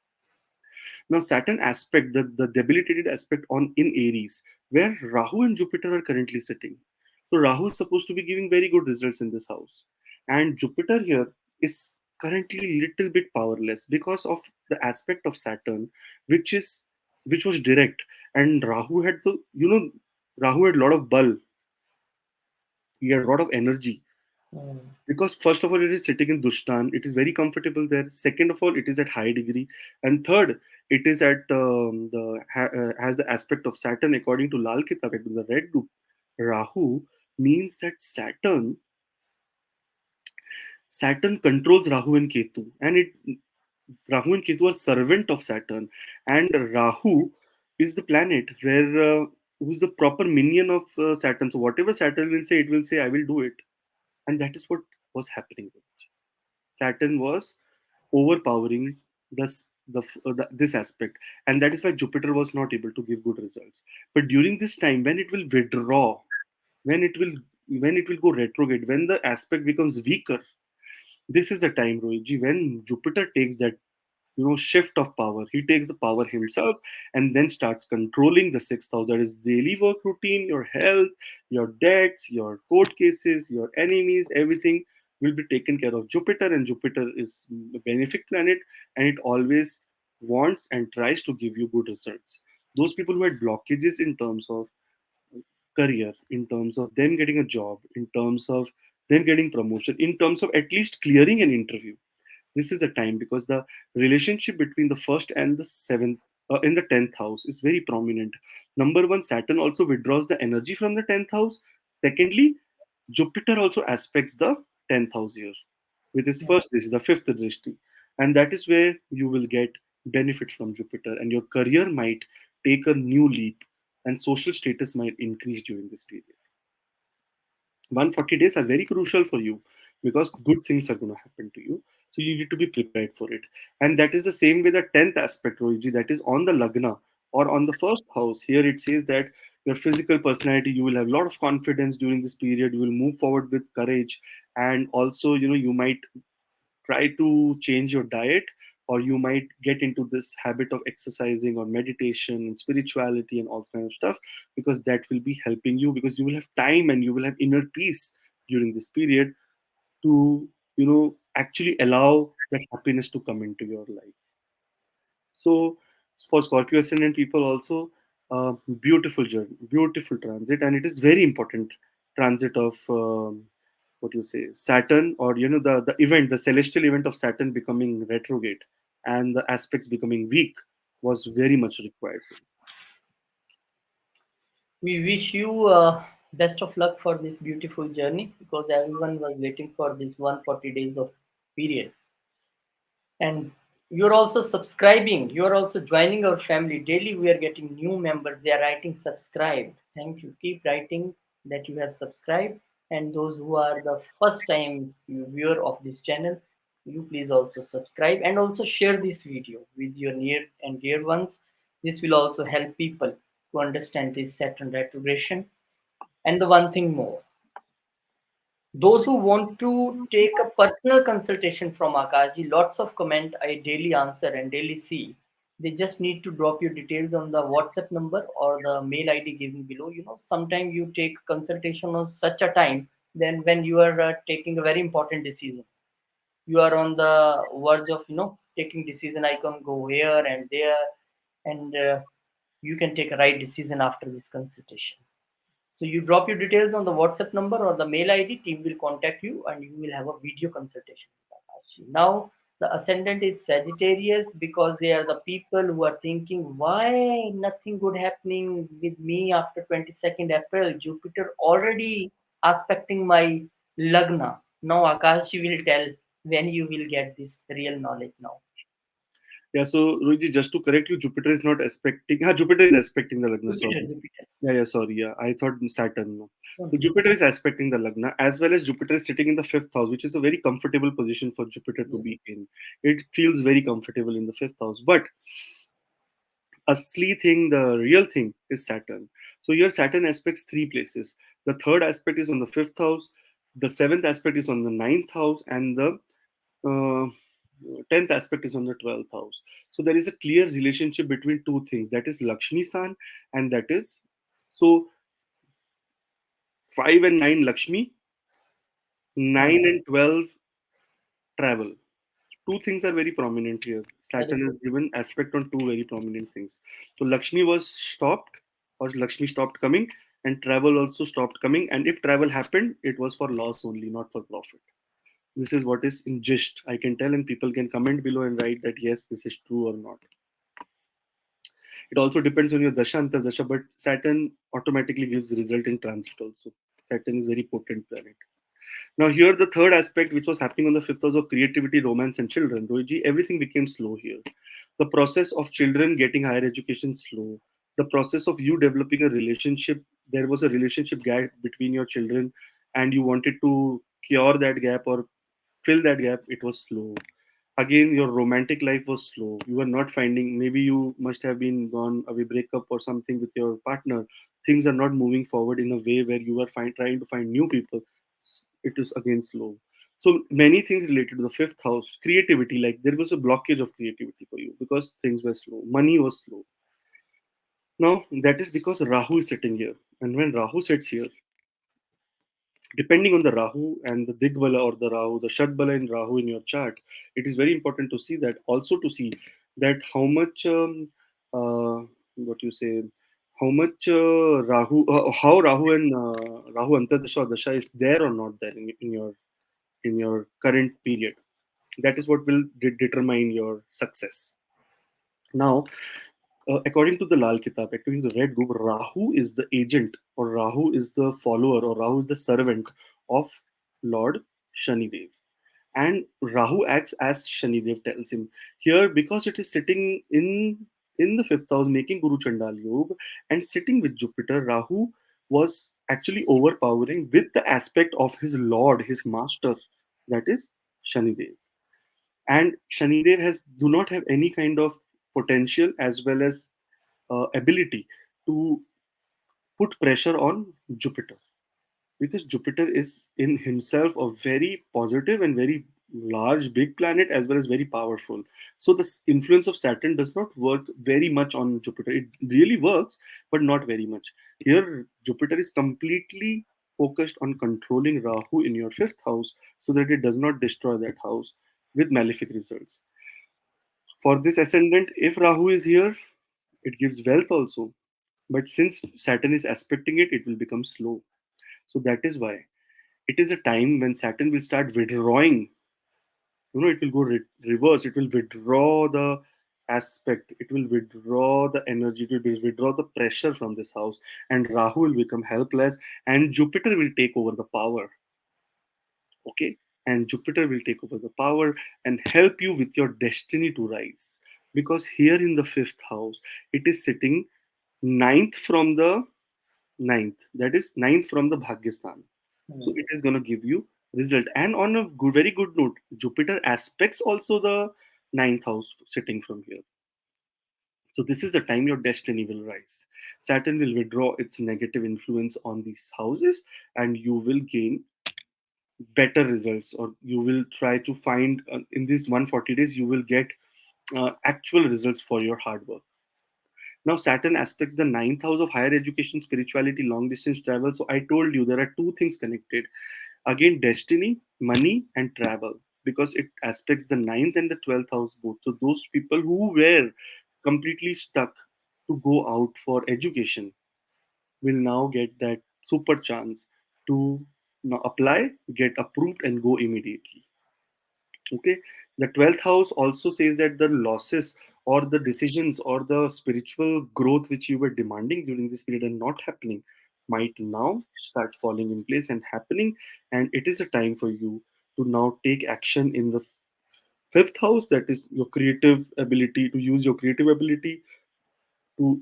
Now, Saturn aspect, the debilitated aspect on in Aries, where Rahu and Jupiter are currently sitting. So Rahu is supposed to be giving very good results in this house, and Jupiter here is currently little bit powerless because of the aspect of Saturn, which is which was direct, and Rahu had Rahu had a lot of bal, he had a lot of energy, Mm. because first of all it is sitting in Dushtan, it is very comfortable there. Second of all, it is at high degree, and third, it is at has the aspect of Saturn according to Lal Kitab, in the red book. Rahu means that Saturn controls Rahu and Ketu, and it Rahu and Ketu are servant of Saturn, and Rahu is the planet where who's the proper minion of Saturn. So whatever Saturn will say, it will say, I will do it. And that is what was happening. Saturn was overpowering this aspect, and that is why Jupiter was not able to give good results. But during this time, when it will withdraw, when it will when it will go retrograde, when the aspect becomes weaker, this is the time, Rohitji, when Jupiter takes that shift of power. He takes the power himself and then starts controlling the sixth house. That is daily work routine, your health, your debts, your court cases, your enemies, everything will be taken care of. Jupiter, and Jupiter is a benefic planet, and it always wants and tries to give you good results. Those people who had blockages in terms of career, in terms of them getting a job, in terms of them getting promotion, in terms of at least clearing an interview, this is the time, because the relationship between the first and the seventh in the 10th house is very prominent. Number one, Saturn also withdraws the energy from the 10th house. Secondly, Jupiter also aspects the 10th house here with his first drishti, the fifth drishti. And that is where you will get benefit from Jupiter, and your career might take a new leap, and social status might increase during this period. 140 days are very crucial for you, because good things are going to happen to you. So you need to be prepared for it. And that is the same with the 10th aspect, Rohiji, that is on the Lagna or on the first house. Here it says that your physical personality, you will have a lot of confidence during this period. You will move forward with courage. And also, you might try to change your diet, or you might get into this habit of exercising or meditation and spirituality and all kind of stuff, because that will be helping you, because you will have time and you will have inner peace during this period to actually allow that happiness to come into your life. So for Scorpio ascendant people also, beautiful journey, beautiful transit, and it is very important transit of what you say, Saturn, or the event, the celestial event of Saturn becoming retrograde and the aspects becoming weak was very much required. We wish you best of luck for this beautiful journey, because everyone was waiting for this 140 days of period. And you're also subscribing, you're also joining our family daily. We are getting new members, they are writing subscribe. Thank you, keep writing that you have subscribed. And those who are the first time viewer of this channel, you please also subscribe and also share this video with your near and dear ones. This will also help people to understand this Saturn retrogression. And the one thing more, those who want to take a personal consultation from Akashji, lots of comment I daily answer and daily see. They just need to drop your details on the WhatsApp number or the mail ID given below. Sometimes you take consultation on such a time, then when you are taking a very important decision, you are on the verge of taking decision. I can go here and there, and you can take a right decision after this consultation. So you drop your details on the WhatsApp number or the mail ID, team will contact you and you will have a video consultation with Akashi. Now the ascendant is Sagittarius because they are the people who are thinking why nothing good happening with me after 22nd April. Jupiter already aspecting my Lagna. Now Akashi will tell when you will get this real knowledge now. Yeah, so Rohitji, just to correct you, Jupiter is not aspecting. Jupiter is aspecting the Lagna. Jupiter, Sorry. Jupiter. Yeah, sorry. Yeah, I thought Saturn. No. No, So no. Jupiter is aspecting the Lagna, as well as Jupiter is sitting in the fifth house, which is a very comfortable position for Jupiter to Yes. be in. It feels very comfortable in the fifth house. But asli thing, the real thing is Saturn. So here Saturn aspects three places. The third aspect is on the fifth house. The seventh aspect is on the ninth house, and the uh, 10th aspect is on the 12th house. So there is a clear relationship between two things, that is Lakshmi Stan, and that is, so 5 and 9 Lakshmi, Hmm. 9 and 12 travel. Two things are very prominent here. Very Saturn good. has given aspect on two very prominent things. So Lakshmi was stopped, or Lakshmi stopped coming, and travel also stopped coming. And if travel happened, it was for loss only, not for profit. This is what is in gist. I can tell, and people can comment below and write that yes, this is true or not. It also depends on your dasha antardasha, but Saturn automatically gives result in transit also. Saturn is very potent planet. Now here the third aspect, which was happening on the fifth house of creativity, romance, and children. Rohitji, everything became slow here. The process of children getting higher education slow. The process of you developing a relationship. There was a relationship gap between your children, and you wanted to cure that gap or fill that gap. It was slow. Again, your romantic life was slow. You were not finding, maybe you must have been gone away, breakup or something with your partner. Things are not moving forward in a way where you are trying to find new people. It is again slow. So many things related to the fifth house, creativity, like there was a blockage of creativity for you because things were slow, money was slow. Now that is because Rahu is sitting here, and when Rahu sits here, depending on the Rahu and the Digbala or the Rahu, the Shadbala in Rahu in your chart, it is very important to see that. Also to see that how much, what you say, how much how Rahu and Rahu Antardasha or Dasha is there or not there in your current period. That is what will determine your success. Now, according to the Lal Kitab, according to the Red Book, Rahu is the agent, or Rahu is the follower, or Rahu is the servant of Lord Shanidev. And Rahu acts as Shanidev tells him. Here, because it is sitting in the fifth house, making Guru Chandal Yoga, and sitting with Jupiter, Rahu was actually overpowering with the aspect of his Lord, his master, that is Shanidev. And Shanidev has do not have any kind of potential as well as ability to put pressure on Jupiter, because Jupiter is in himself a very positive and very large, big planet as well as very powerful. So the influence of Saturn does not work very much on Jupiter. It really works, but not very much. Here, Jupiter is completely focused on controlling Rahu in your fifth house so that it does not destroy that house with malefic results. For this ascendant, if Rahu is here, it gives wealth also. But since Saturn is aspecting it, it will become slow. So that is why it is a time when Saturn will start withdrawing. It will go reverse. It will withdraw the aspect. It will withdraw the energy. It will withdraw the pressure from this house. And Rahu will become helpless. And Jupiter will take over the power. Okay? And Jupiter will take over the power and help you with your destiny to rise. Because here in the fifth house, it is sitting ninth from the ninth. That is ninth from the Bhagyastan. So Hmm. it is going to give you result. And on a good, very good note, Jupiter aspects also the ninth house sitting from here. So this is the time your destiny will rise. Saturn will withdraw its negative influence on these houses, and you will gain better results, or you will try to find in these 140 days you will get actual results for your hard work. Now Saturn aspects the ninth house of higher education, spirituality, long distance travel. So I told you there are two things connected. Again, destiny, money, and travel, because it aspects the ninth and the 12th house both. So those people who were completely stuck to go out for education will now get that super chance to now apply, get approved, and go immediately. Okay, the 12th house also says that the losses or the decisions or the spiritual growth which you were demanding during this period and not happening might now start falling in place and happening, and it is a time for you to now take action in the fifth house, that is your creative ability, to use your creative ability to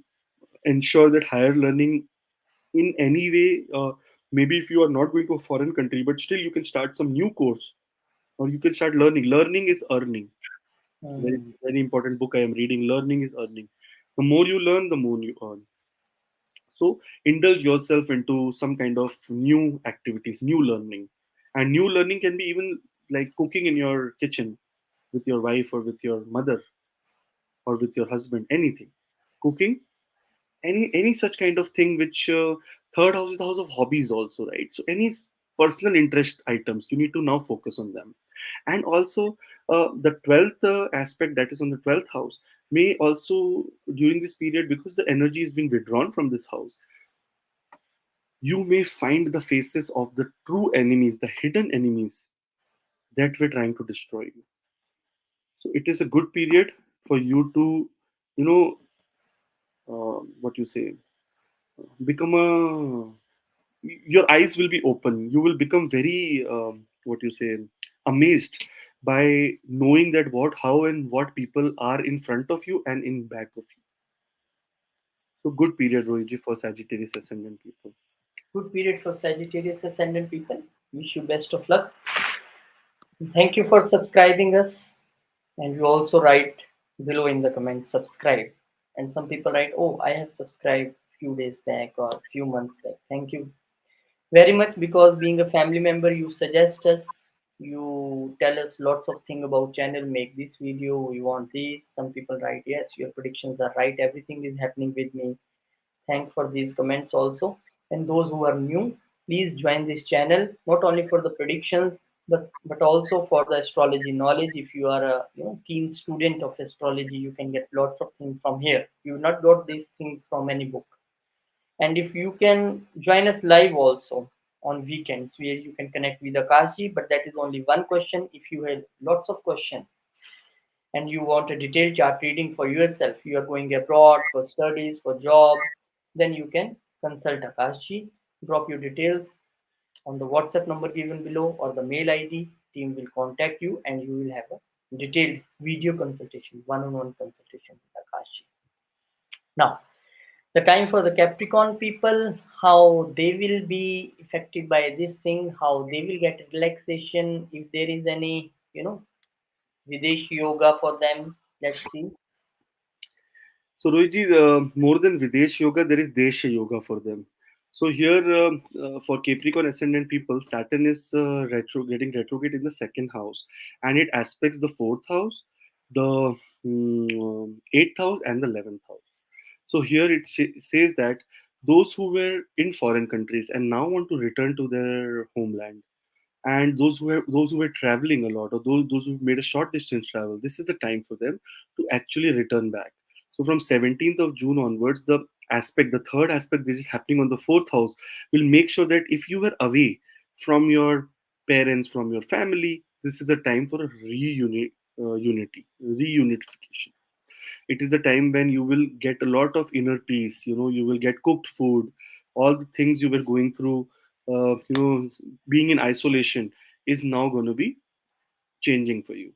ensure that higher learning in any way, maybe if you are not going to a foreign country but still you can start some new course, or you can start learning is earning. There is Hmm. a very important book I am reading. Learning is earning. The more you learn, the more you earn. So indulge yourself into some kind of new activities, new learning. And new learning can be even like cooking in your kitchen with your wife or with your mother or with your husband, anything. Cooking, any such kind of thing which third house is the house of hobbies also, right? So any personal interest items, you need to now focus on them. And also the 12th aspect that is on the 12th house may also, during this period, because the energy is being withdrawn from this house, you may find the faces of the true enemies, the hidden enemies that were trying to destroy you. So it is a good period for you to, you know, what you say, become a, your eyes will be open, you will become very what you say, amazed by knowing that what, how, and what people are in front of you and in back of you. So good period, Rohiji, for Sagittarius ascendant people. Good period for Sagittarius ascendant people. Wish you best of luck. Thank you for subscribing us. And you also write below in the comments subscribe. And some people write, oh, I have subscribed few days back or few months back. Thank you very much, because being a family member, you suggest us, you tell us lots of things about channel, make this video, we want this. Some people write, yes, your predictions are right, everything is happening with me. Thank for these comments also. And those who are new, please join this channel, not only for the predictions, but also for the astrology knowledge. If you are a keen student of astrology, you can get lots of things from here. You will not got these things from any book. And if you can join us live also on weekends, where you can connect with Akashji, but that is only one question. If you have lots of questions and you want a detailed chart reading for yourself, you are going abroad for studies, for job, then you can consult Akashji. Drop your details on the WhatsApp number given below or the mail ID. Team will contact you and you will have a detailed video consultation, one-on-one consultation with Akashji. Now, the time for the Capricorn people, how they will be affected by this thing, how they will get relaxation, if there is any, Videsh yoga for them. Let's see. So Rohiji, more than Videsh yoga, there is Desha yoga for them. So here, for Capricorn ascendant people, Saturn is getting retrograde in the second house, and it aspects the fourth house, the eighth house, and the 11th house. So here it says that those who were in foreign countries and now want to return to their homeland, and those who were traveling a lot, or those who made a short distance travel, this is the time for them to actually return back. So from 17th of June onwards, the third aspect that is happening on the fourth house will make sure that if you were away from your parents, from your family, this is the time for a reunification. It is the time when you will get a lot of inner peace, you will get cooked food. All the things you were going through, being in isolation, is now going to be changing for you.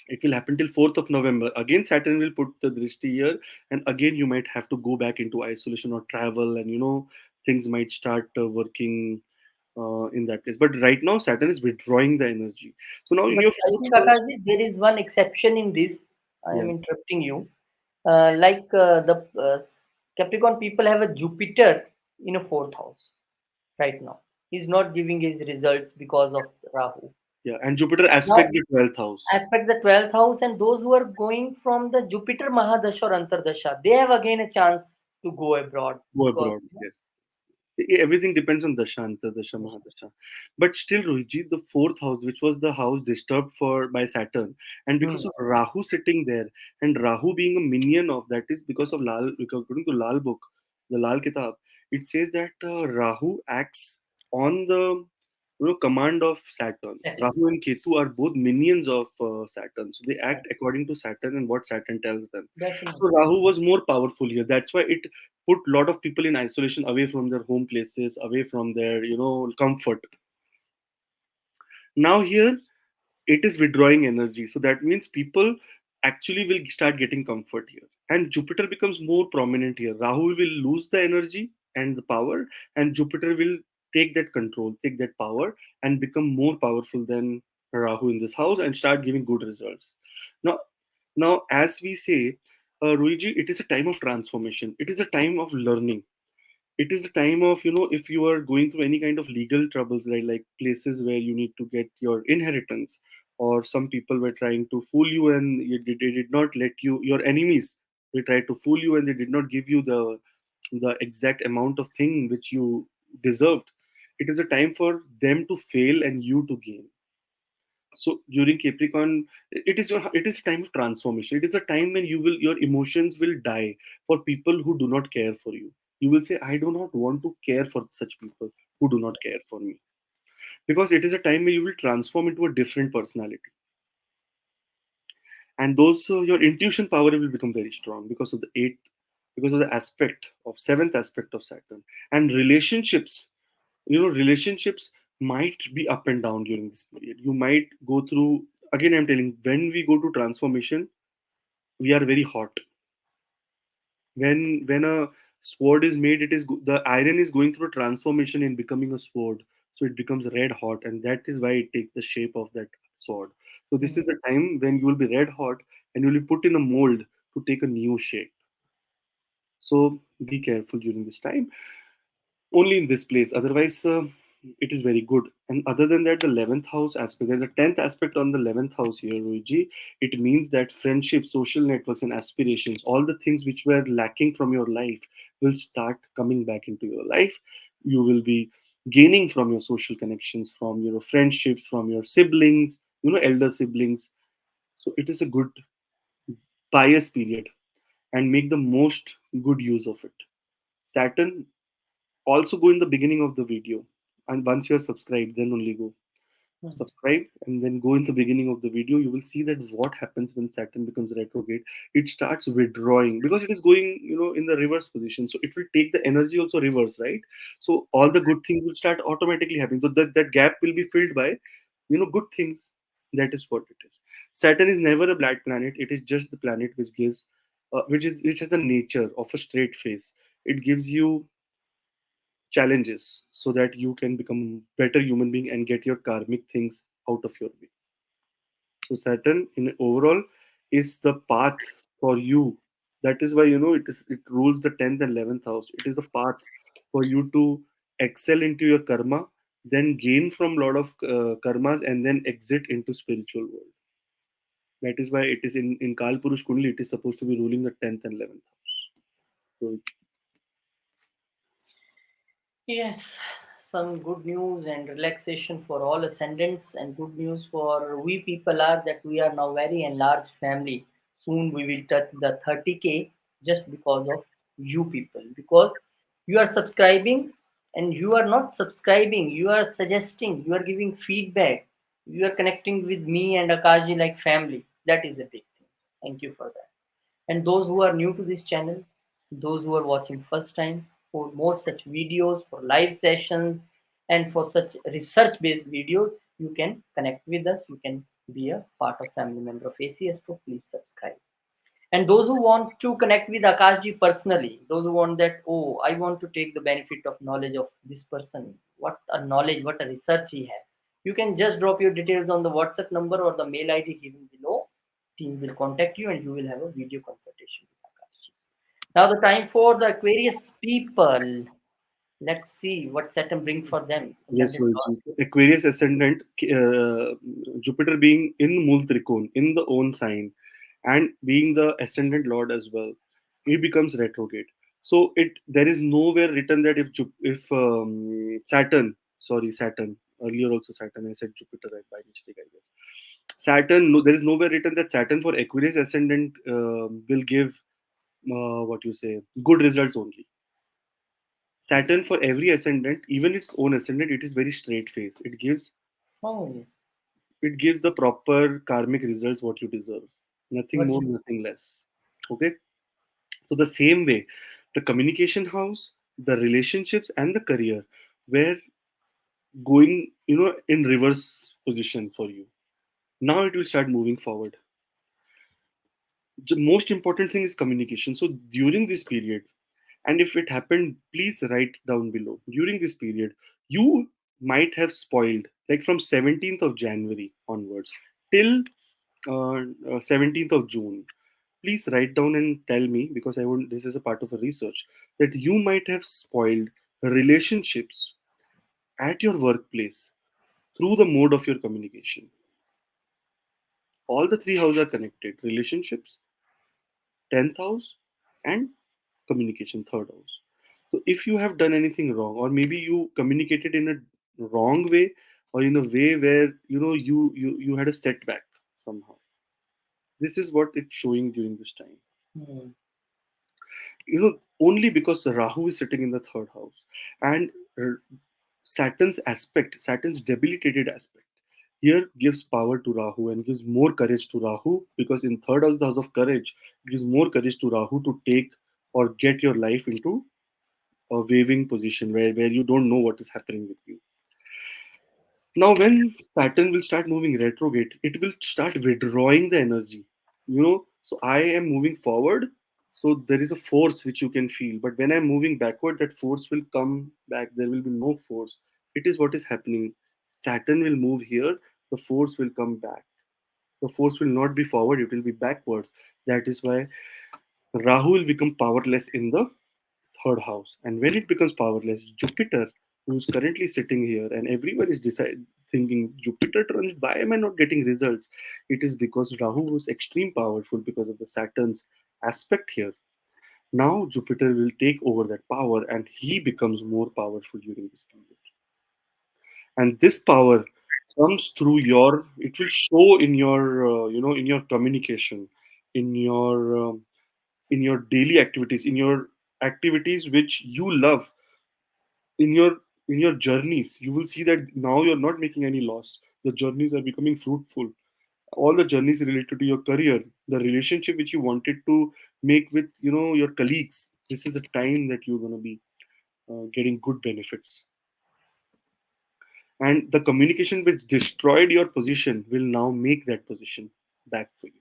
It will happen till 4th of November. Again, Saturn will put the drishti here, and again you might have to go back into isolation or travel, and things might start working in that place. But right now Saturn is withdrawing the energy. So now in But your I fourth think, house. Akashji, there is one exception in this. I Yeah. am interrupting you. The Capricorn people have a Jupiter in a fourth house right now. He's not giving his results because of Rahu. Yeah, and Jupiter Now, aspects the 12th house. aspect the 12th house, and those who are going from the Jupiter Mahadasha or Antardasha, they have again a chance to go abroad Go because abroad, yes. Everything depends on Dasha, Antardasha, Mahadasha. But still, Rohit, the fourth house, which was the house disturbed for by Saturn, and hmm, because of Rahu sitting there, and Rahu being a minion of that, is because of Lal, because according to Lal book, the Lal Kitab, it says that Rahu acts on the command of Saturn. Saturn. Rahu and Ketu are both minions of Saturn, so they Right. act according to Saturn and what Saturn tells them. Definitely. So Rahu was more powerful here. That's why it put a lot of people in isolation, away from their home places, away from their comfort. Now here it is withdrawing energy, so that means people actually will start getting comfort here, and Jupiter becomes more prominent here. Rahu will lose the energy and the power, and Jupiter will take that control, take that power, and become more powerful than Rahu in this house and start giving good results. Now now as we say, Ruiji, it is a time of transformation, it is a time of learning. It is the time of, if you are going through any kind of legal troubles, right, like places where you need to get your inheritance, or some people were trying to fool you and they did not let you, your enemies, they tried to fool you and they did not give you the exact amount of thing which you deserved. It is a time for them to fail and you to gain. So during Capricorn, it is a time of transformation. It is a time when your emotions will die for people who do not care for you. You will say, I do not want to care for such people who do not care for me, because it is a time where you will transform into a different personality, and those your intuition power will become very strong because of the eighth, because of the aspect of seventh aspect of Saturn. And relationships, relationships might be up and down during this period. You might go through, again I'm telling, when we go to transformation, we are very hot. When a sword is made, the iron is going through a transformation in becoming a sword, so it becomes red hot, and that is why it takes the shape of that sword. So this is Mm. the time when you will be red hot and you will be put in a mold to take a new shape. So be careful during this time, only in this place. Otherwise, it is very good. And other than that, the 11th house aspect, there's a 10th aspect on the 11th house here, Luigi. It means that friendship, social networks, and aspirations, all the things which were lacking from your life, will start coming back into your life. You will be gaining from your social connections, from your friendships, from your siblings, elder siblings. So it is a good pious period, and make the most good use of it. Saturn, also go in the beginning of the video, and once you're subscribed, then only go Mm. subscribe and then go in the beginning of the video. You will see that what happens when Saturn becomes retrograde. It starts withdrawing because it is going, in the reverse position, so it will take the energy also reverse, right? So all the good things will start automatically happening, so that gap will be filled by, good things. That is what it is. Saturn is never a black planet. It is just the planet which gives, which has the nature of a straight face. It gives you challenges so that you can become better human being and get your karmic things out of your way. So Saturn in overall is the path for you. That is why, it rules the 10th and 11th house. It is the path for you to excel into your karma, then gain from lot of karmas, and then exit into spiritual world. That is why it is in Kal Purush Kundli, it is supposed to be ruling the 10th and 11th house. So Yes, some good news and relaxation for all ascendants, and good news for we people are that we are now very enlarged family. Soon we will touch the 30K just because of you people. Because you are subscribing and you are not subscribing, you are suggesting, you are giving feedback, you are connecting with me and Akashi like family. That is a big thing. Thank you for that. And those who are new to this channel, those who are watching first time, for more such videos, for live sessions, and for such research based videos, you can connect with us. You can be a part of family member of ACS Pro. Please subscribe. And those who want to connect with Akashji personally, those who want that, oh, I want to take the benefit of knowledge of this person, what a knowledge, what a research he has. You can just drop your details on the WhatsApp number or the mail ID given below. Team will contact you and you will have a video consultation with Akashji. Now the time for the Aquarius people. Let's see what Saturn bring for them. yes, Ascendant Lord. Rohit. Aquarius ascendant, Jupiter being in Mul Trikon, in the own sign, and being the ascendant lord as well, he becomes retrograde. So there is nowhere written that if Saturn, sorry, Saturn, earlier also Saturn, I said Jupiter right by mistake, I guess. Saturn, no, there is nowhere written that Saturn for Aquarius ascendant will give, what you say, good results only. Saturn, for every ascendant, even its own ascendant, it is very straight face. Oh, It gives the proper karmic results what you deserve. Nothing what more, you nothing less. Okay. So the same way, the communication house, the relationships, and the career were going, in reverse position for you. Now it will start moving forward. The most important thing is communication. So during this period, and if it happened, please write down below. During this period, you might have spoiled, like from 17th of January onwards till 17th of June. Please write down and tell me, because I want, this is a part of a research, that you might have spoiled relationships at your workplace through the mode of your communication. All the three houses are connected: relationships, 10th house, and communication, third house. So if you have done anything wrong, or maybe you communicated in a wrong way, or in a way where you had a setback somehow, this is what it's showing during this time. hmm. Only because Rahu is sitting in the third house, and uh, Saturn's debilitated aspect here gives power to Rahu and gives more courage to Rahu, because in third house, the house of courage, gives more courage to Rahu to take or get your life into a waving position where you don't know what is happening with you. Now, when Saturn will start moving retrograde, it will start withdrawing the energy. So I am moving forward, so there is a force which you can feel. But when I'm moving backward, that force will come back. There will be no force. It is what is happening. Saturn will move here, the force will come back. The force will not be forward, it will be backwards. That is why Rahu will become powerless in the third house. And when it becomes powerless, Jupiter, who's currently sitting here, and everyone is thinking, Jupiter transit, why am I not getting results? It is because Rahu was extreme powerful because of the Saturn's aspect here. Now Jupiter will take over that power, and he becomes more powerful during this period. And this power comes through your. It will show in your, in your communication, in your daily activities, in your activities which you love, in your journeys. You will see that now you're not making any loss. The journeys are becoming fruitful. All the journeys related to your career, the relationship which you wanted to make with your colleagues, this is the time that you're going to be getting good benefits. And the communication which destroyed your position will now make that position back for you.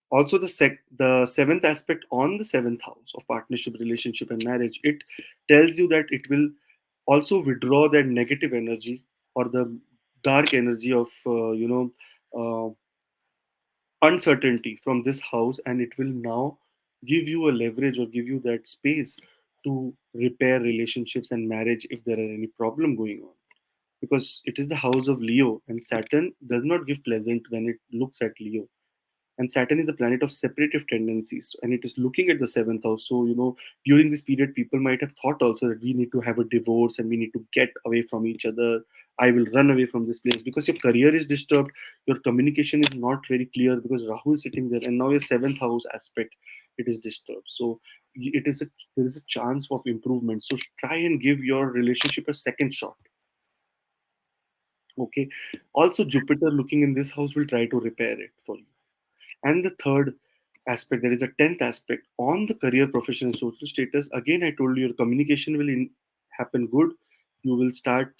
Also, the seventh aspect on the seventh house of partnership, relationship, and marriage, it tells you that it will also withdraw that negative energy, or the dark energy of uh, uncertainty from this house, and it will now give you a leverage, or give you that space to repair relationships and marriage if there are any problem going on, because it is the house of Leo, and Saturn does not give pleasant when it looks at Leo. And Saturn is the planet of separative tendencies, and it is looking at the seventh house. So, during this period, people might have thought also that we need to have a divorce and we need to get away from each other. I will run away from this place, because your career is disturbed, your communication is not very clear because Rahu is sitting there, and now your seventh house aspect, it is disturbed. So there is a chance of improvement. So try and give your relationship a second shot. Okay. Also, Jupiter looking in this house will try to repair it for you. And the third aspect, there is a 10th aspect on the career, profession, and social status. Again, I told you your communication will happen good. You will start,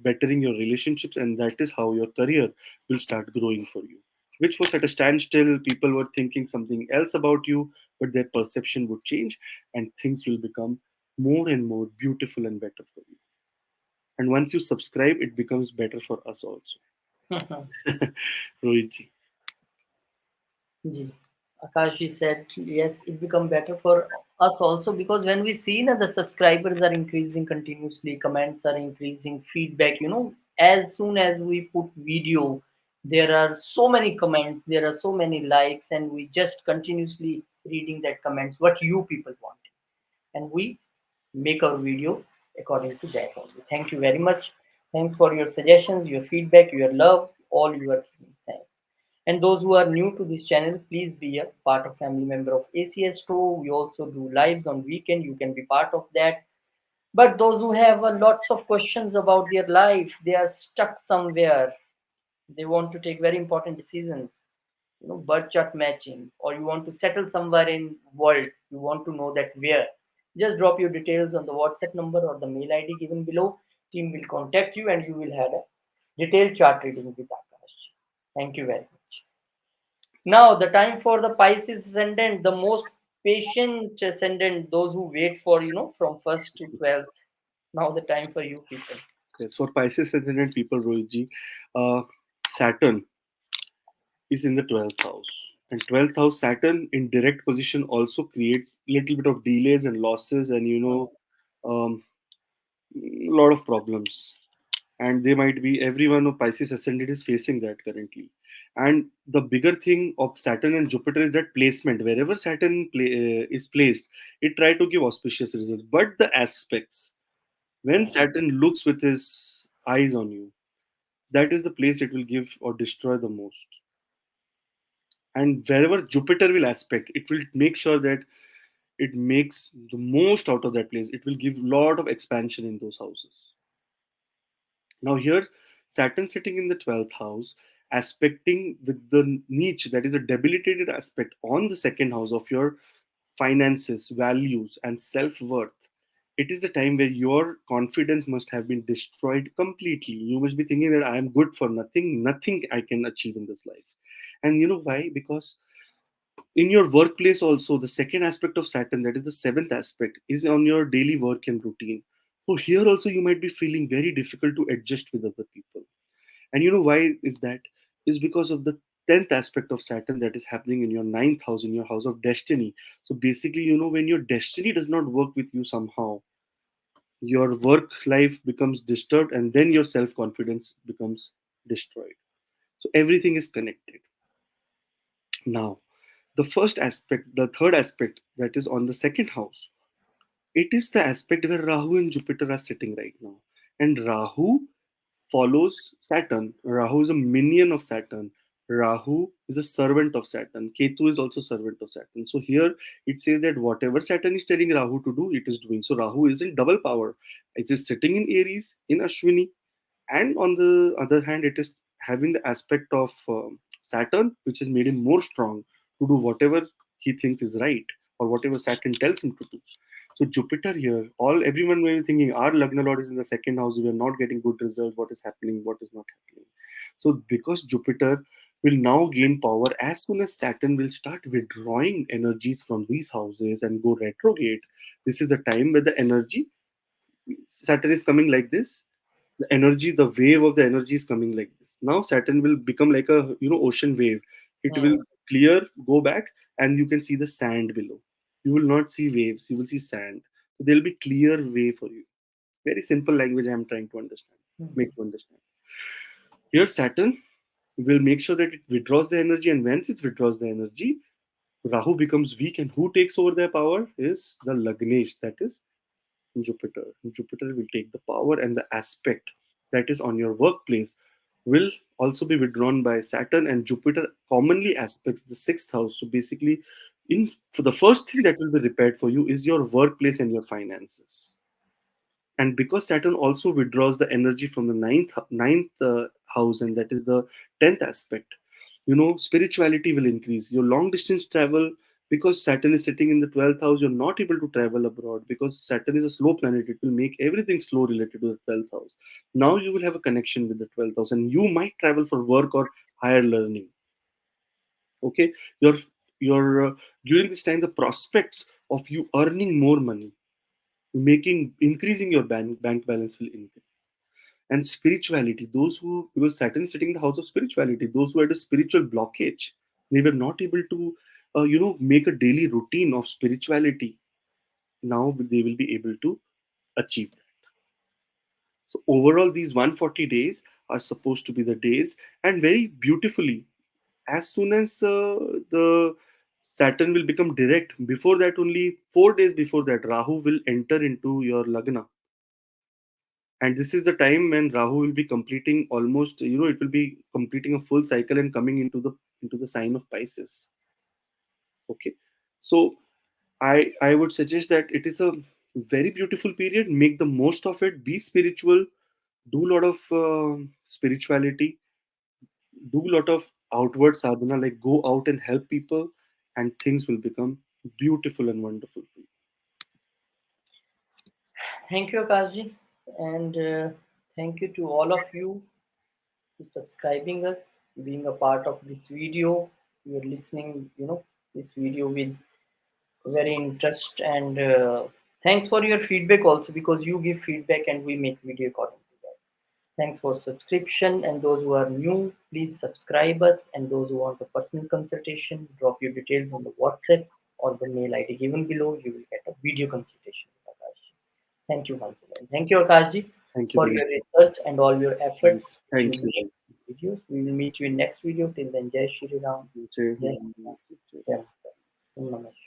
bettering your relationships, and that is how your career will start growing for you. Which was at a standstill. People were thinking something else about you, but their perception would change, and things will become more and more beautiful and better for you. And once you subscribe, it becomes better for us also. Rohit. Ji. Akash ji said yes, it become better for us also, because when we see that the subscribers are increasing continuously, comments are increasing, feedback, as soon as we put video, there are so many comments, there are so many likes, and we just continuously reading that comments, what you people want. And we make our video according to that only. Thank you very much. Thanks for your suggestions, your feedback, your love, all you are giving. Thanks. And those who are new to this channel, please be a part of family member of ACS2. We also do lives on weekend. You can be part of that. But those who have lots of questions about their life, they are stuck somewhere. They want to take very important decisions, birth chart matching, or you want to settle somewhere in world. You want to know that where. Just drop your details on the WhatsApp number or the mail ID given below. Team will contact you and you will have a detailed chart reading with Akash. Thank you very much. Now, the time for the Pisces ascendant, the most patient ascendant, those who wait for, from 1st to 12th. Now, the time for you people. Yes, for Pisces ascendant people, Rohitji, Saturn is in the 12th house. And 12th house Saturn in direct position also creates little bit of delays and losses and, a lot of problems. And they might be, everyone of Pisces ascendant is facing that currently. And the bigger thing of Saturn and Jupiter is that placement. Wherever Saturn is placed, it try to give auspicious results. But the aspects, when Hmm. Saturn looks with his eyes on you, that is the place it will give or destroy the most. And wherever Jupiter will aspect, it will make sure that it makes the most out of that place. It will give lot of expansion in those houses. Now here, Saturn sitting in the 12th house, aspecting with the niche, that is a debilitated aspect on the second house of your finances, values, and self-worth. It is the time where your confidence must have been destroyed completely. You must be thinking that I am good for nothing, nothing I can achieve in this life. And you know why? Because in your workplace also, the second aspect of Saturn, that is the seventh aspect, is on your daily work and routine. So here also you might be feeling very difficult to adjust with other people. And you know why is that? Is because of the 10th aspect of Saturn that is happening in your ninth house, in your house of destiny. So basically, when your destiny does not work with you somehow, your work life becomes disturbed and then your self confidence becomes destroyed. So everything is connected. Now, the first aspect, the third aspect that is on the second house, it is the aspect where Rahu and Jupiter are sitting right now. And Rahu follows Saturn. Rahu is a minion of Saturn. Rahu is a servant of Saturn. Ketu is also servant of Saturn. So here it says that whatever Saturn is telling Rahu to do, it is doing. So Rahu is in double power. It is sitting in Aries, in Ashwini, and on the other hand, it is having the aspect of Saturn, which has made him more strong to do whatever he thinks is right or whatever Saturn tells him to do. So Jupiter here, all everyone will be thinking our Lagna Lord is in the second house. We are not getting good results. What is happening? What is not happening? So because Jupiter will now gain power as soon as Saturn will start withdrawing energies from these houses and go retrograde. This is the time where the energy Saturn is coming like this. The energy, the wave of the energy is coming like this. Now Saturn will become like a ocean wave. It will Hmm. clear, go back, and you can see the sand below. You will not see waves, you will see sand. So there'll be clear way for you. Very simple language I'm trying to understand, Hmm. make you understand. Here Saturn will make sure that it withdraws the energy, and once it withdraws the energy, Rahu becomes weak, and who takes over their power is the Lagnesh, that is Jupiter. Jupiter will take the power, and the aspect that is on your workplace will also be withdrawn by Saturn, and Jupiter commonly aspects the sixth house. So basically, in for the first thing that will be repaired for you is your workplace and your finances. And because Saturn also withdraws the energy from the ninth house, and that is the 10th aspect, spirituality will increase. Your long distance travel, because Saturn is sitting in the 12th house, you're not able to travel abroad because Saturn is a slow planet. It will make everything slow related to the 12th house. Now you will have a connection with the 12th house, and you might travel for work or higher learning. Okay, your during this time, the prospects of you earning more money, making increasing your bank balance will increase. And spirituality, those who, because Saturn is sitting in the house of spirituality, those who had a spiritual blockage, they were not able to make a daily routine of spirituality. Now they will be able to achieve that. So overall, these 140 days are supposed to be the days, and very beautifully, as soon as the Saturn will become direct, before that, only 4 days before that, Rahu will enter into your Lagna. And this is the time when Rahu will be completing almost, it will be completing a full cycle and coming into the sign of Pisces. Okay, so I would suggest that it is a very beautiful period. Make the most of it. Be spiritual. Do a lot of spirituality. Do a lot of outward sadhana, like go out and help people, and things will become beautiful and wonderful for you. Thank you, Akashji, and thank you to all of you to subscribing us, being a part of this video. You're listening, this video with very interest, and thanks for your feedback also, because you give feedback and we make video according to that. Thanks for subscription, and those who are new, please subscribe us, and those who want a personal consultation, drop your details on the WhatsApp or the mail ID given below. You will get a video consultation with Akash. Thank you once again. Thank you, Akashji, Thank you for very your much. research and all your efforts which you Thank make you. in videos. We will meet you in next video. Till then, Jai Shri Ram. Jai Jai Hind. Ram. Jai Mata. Namaskar.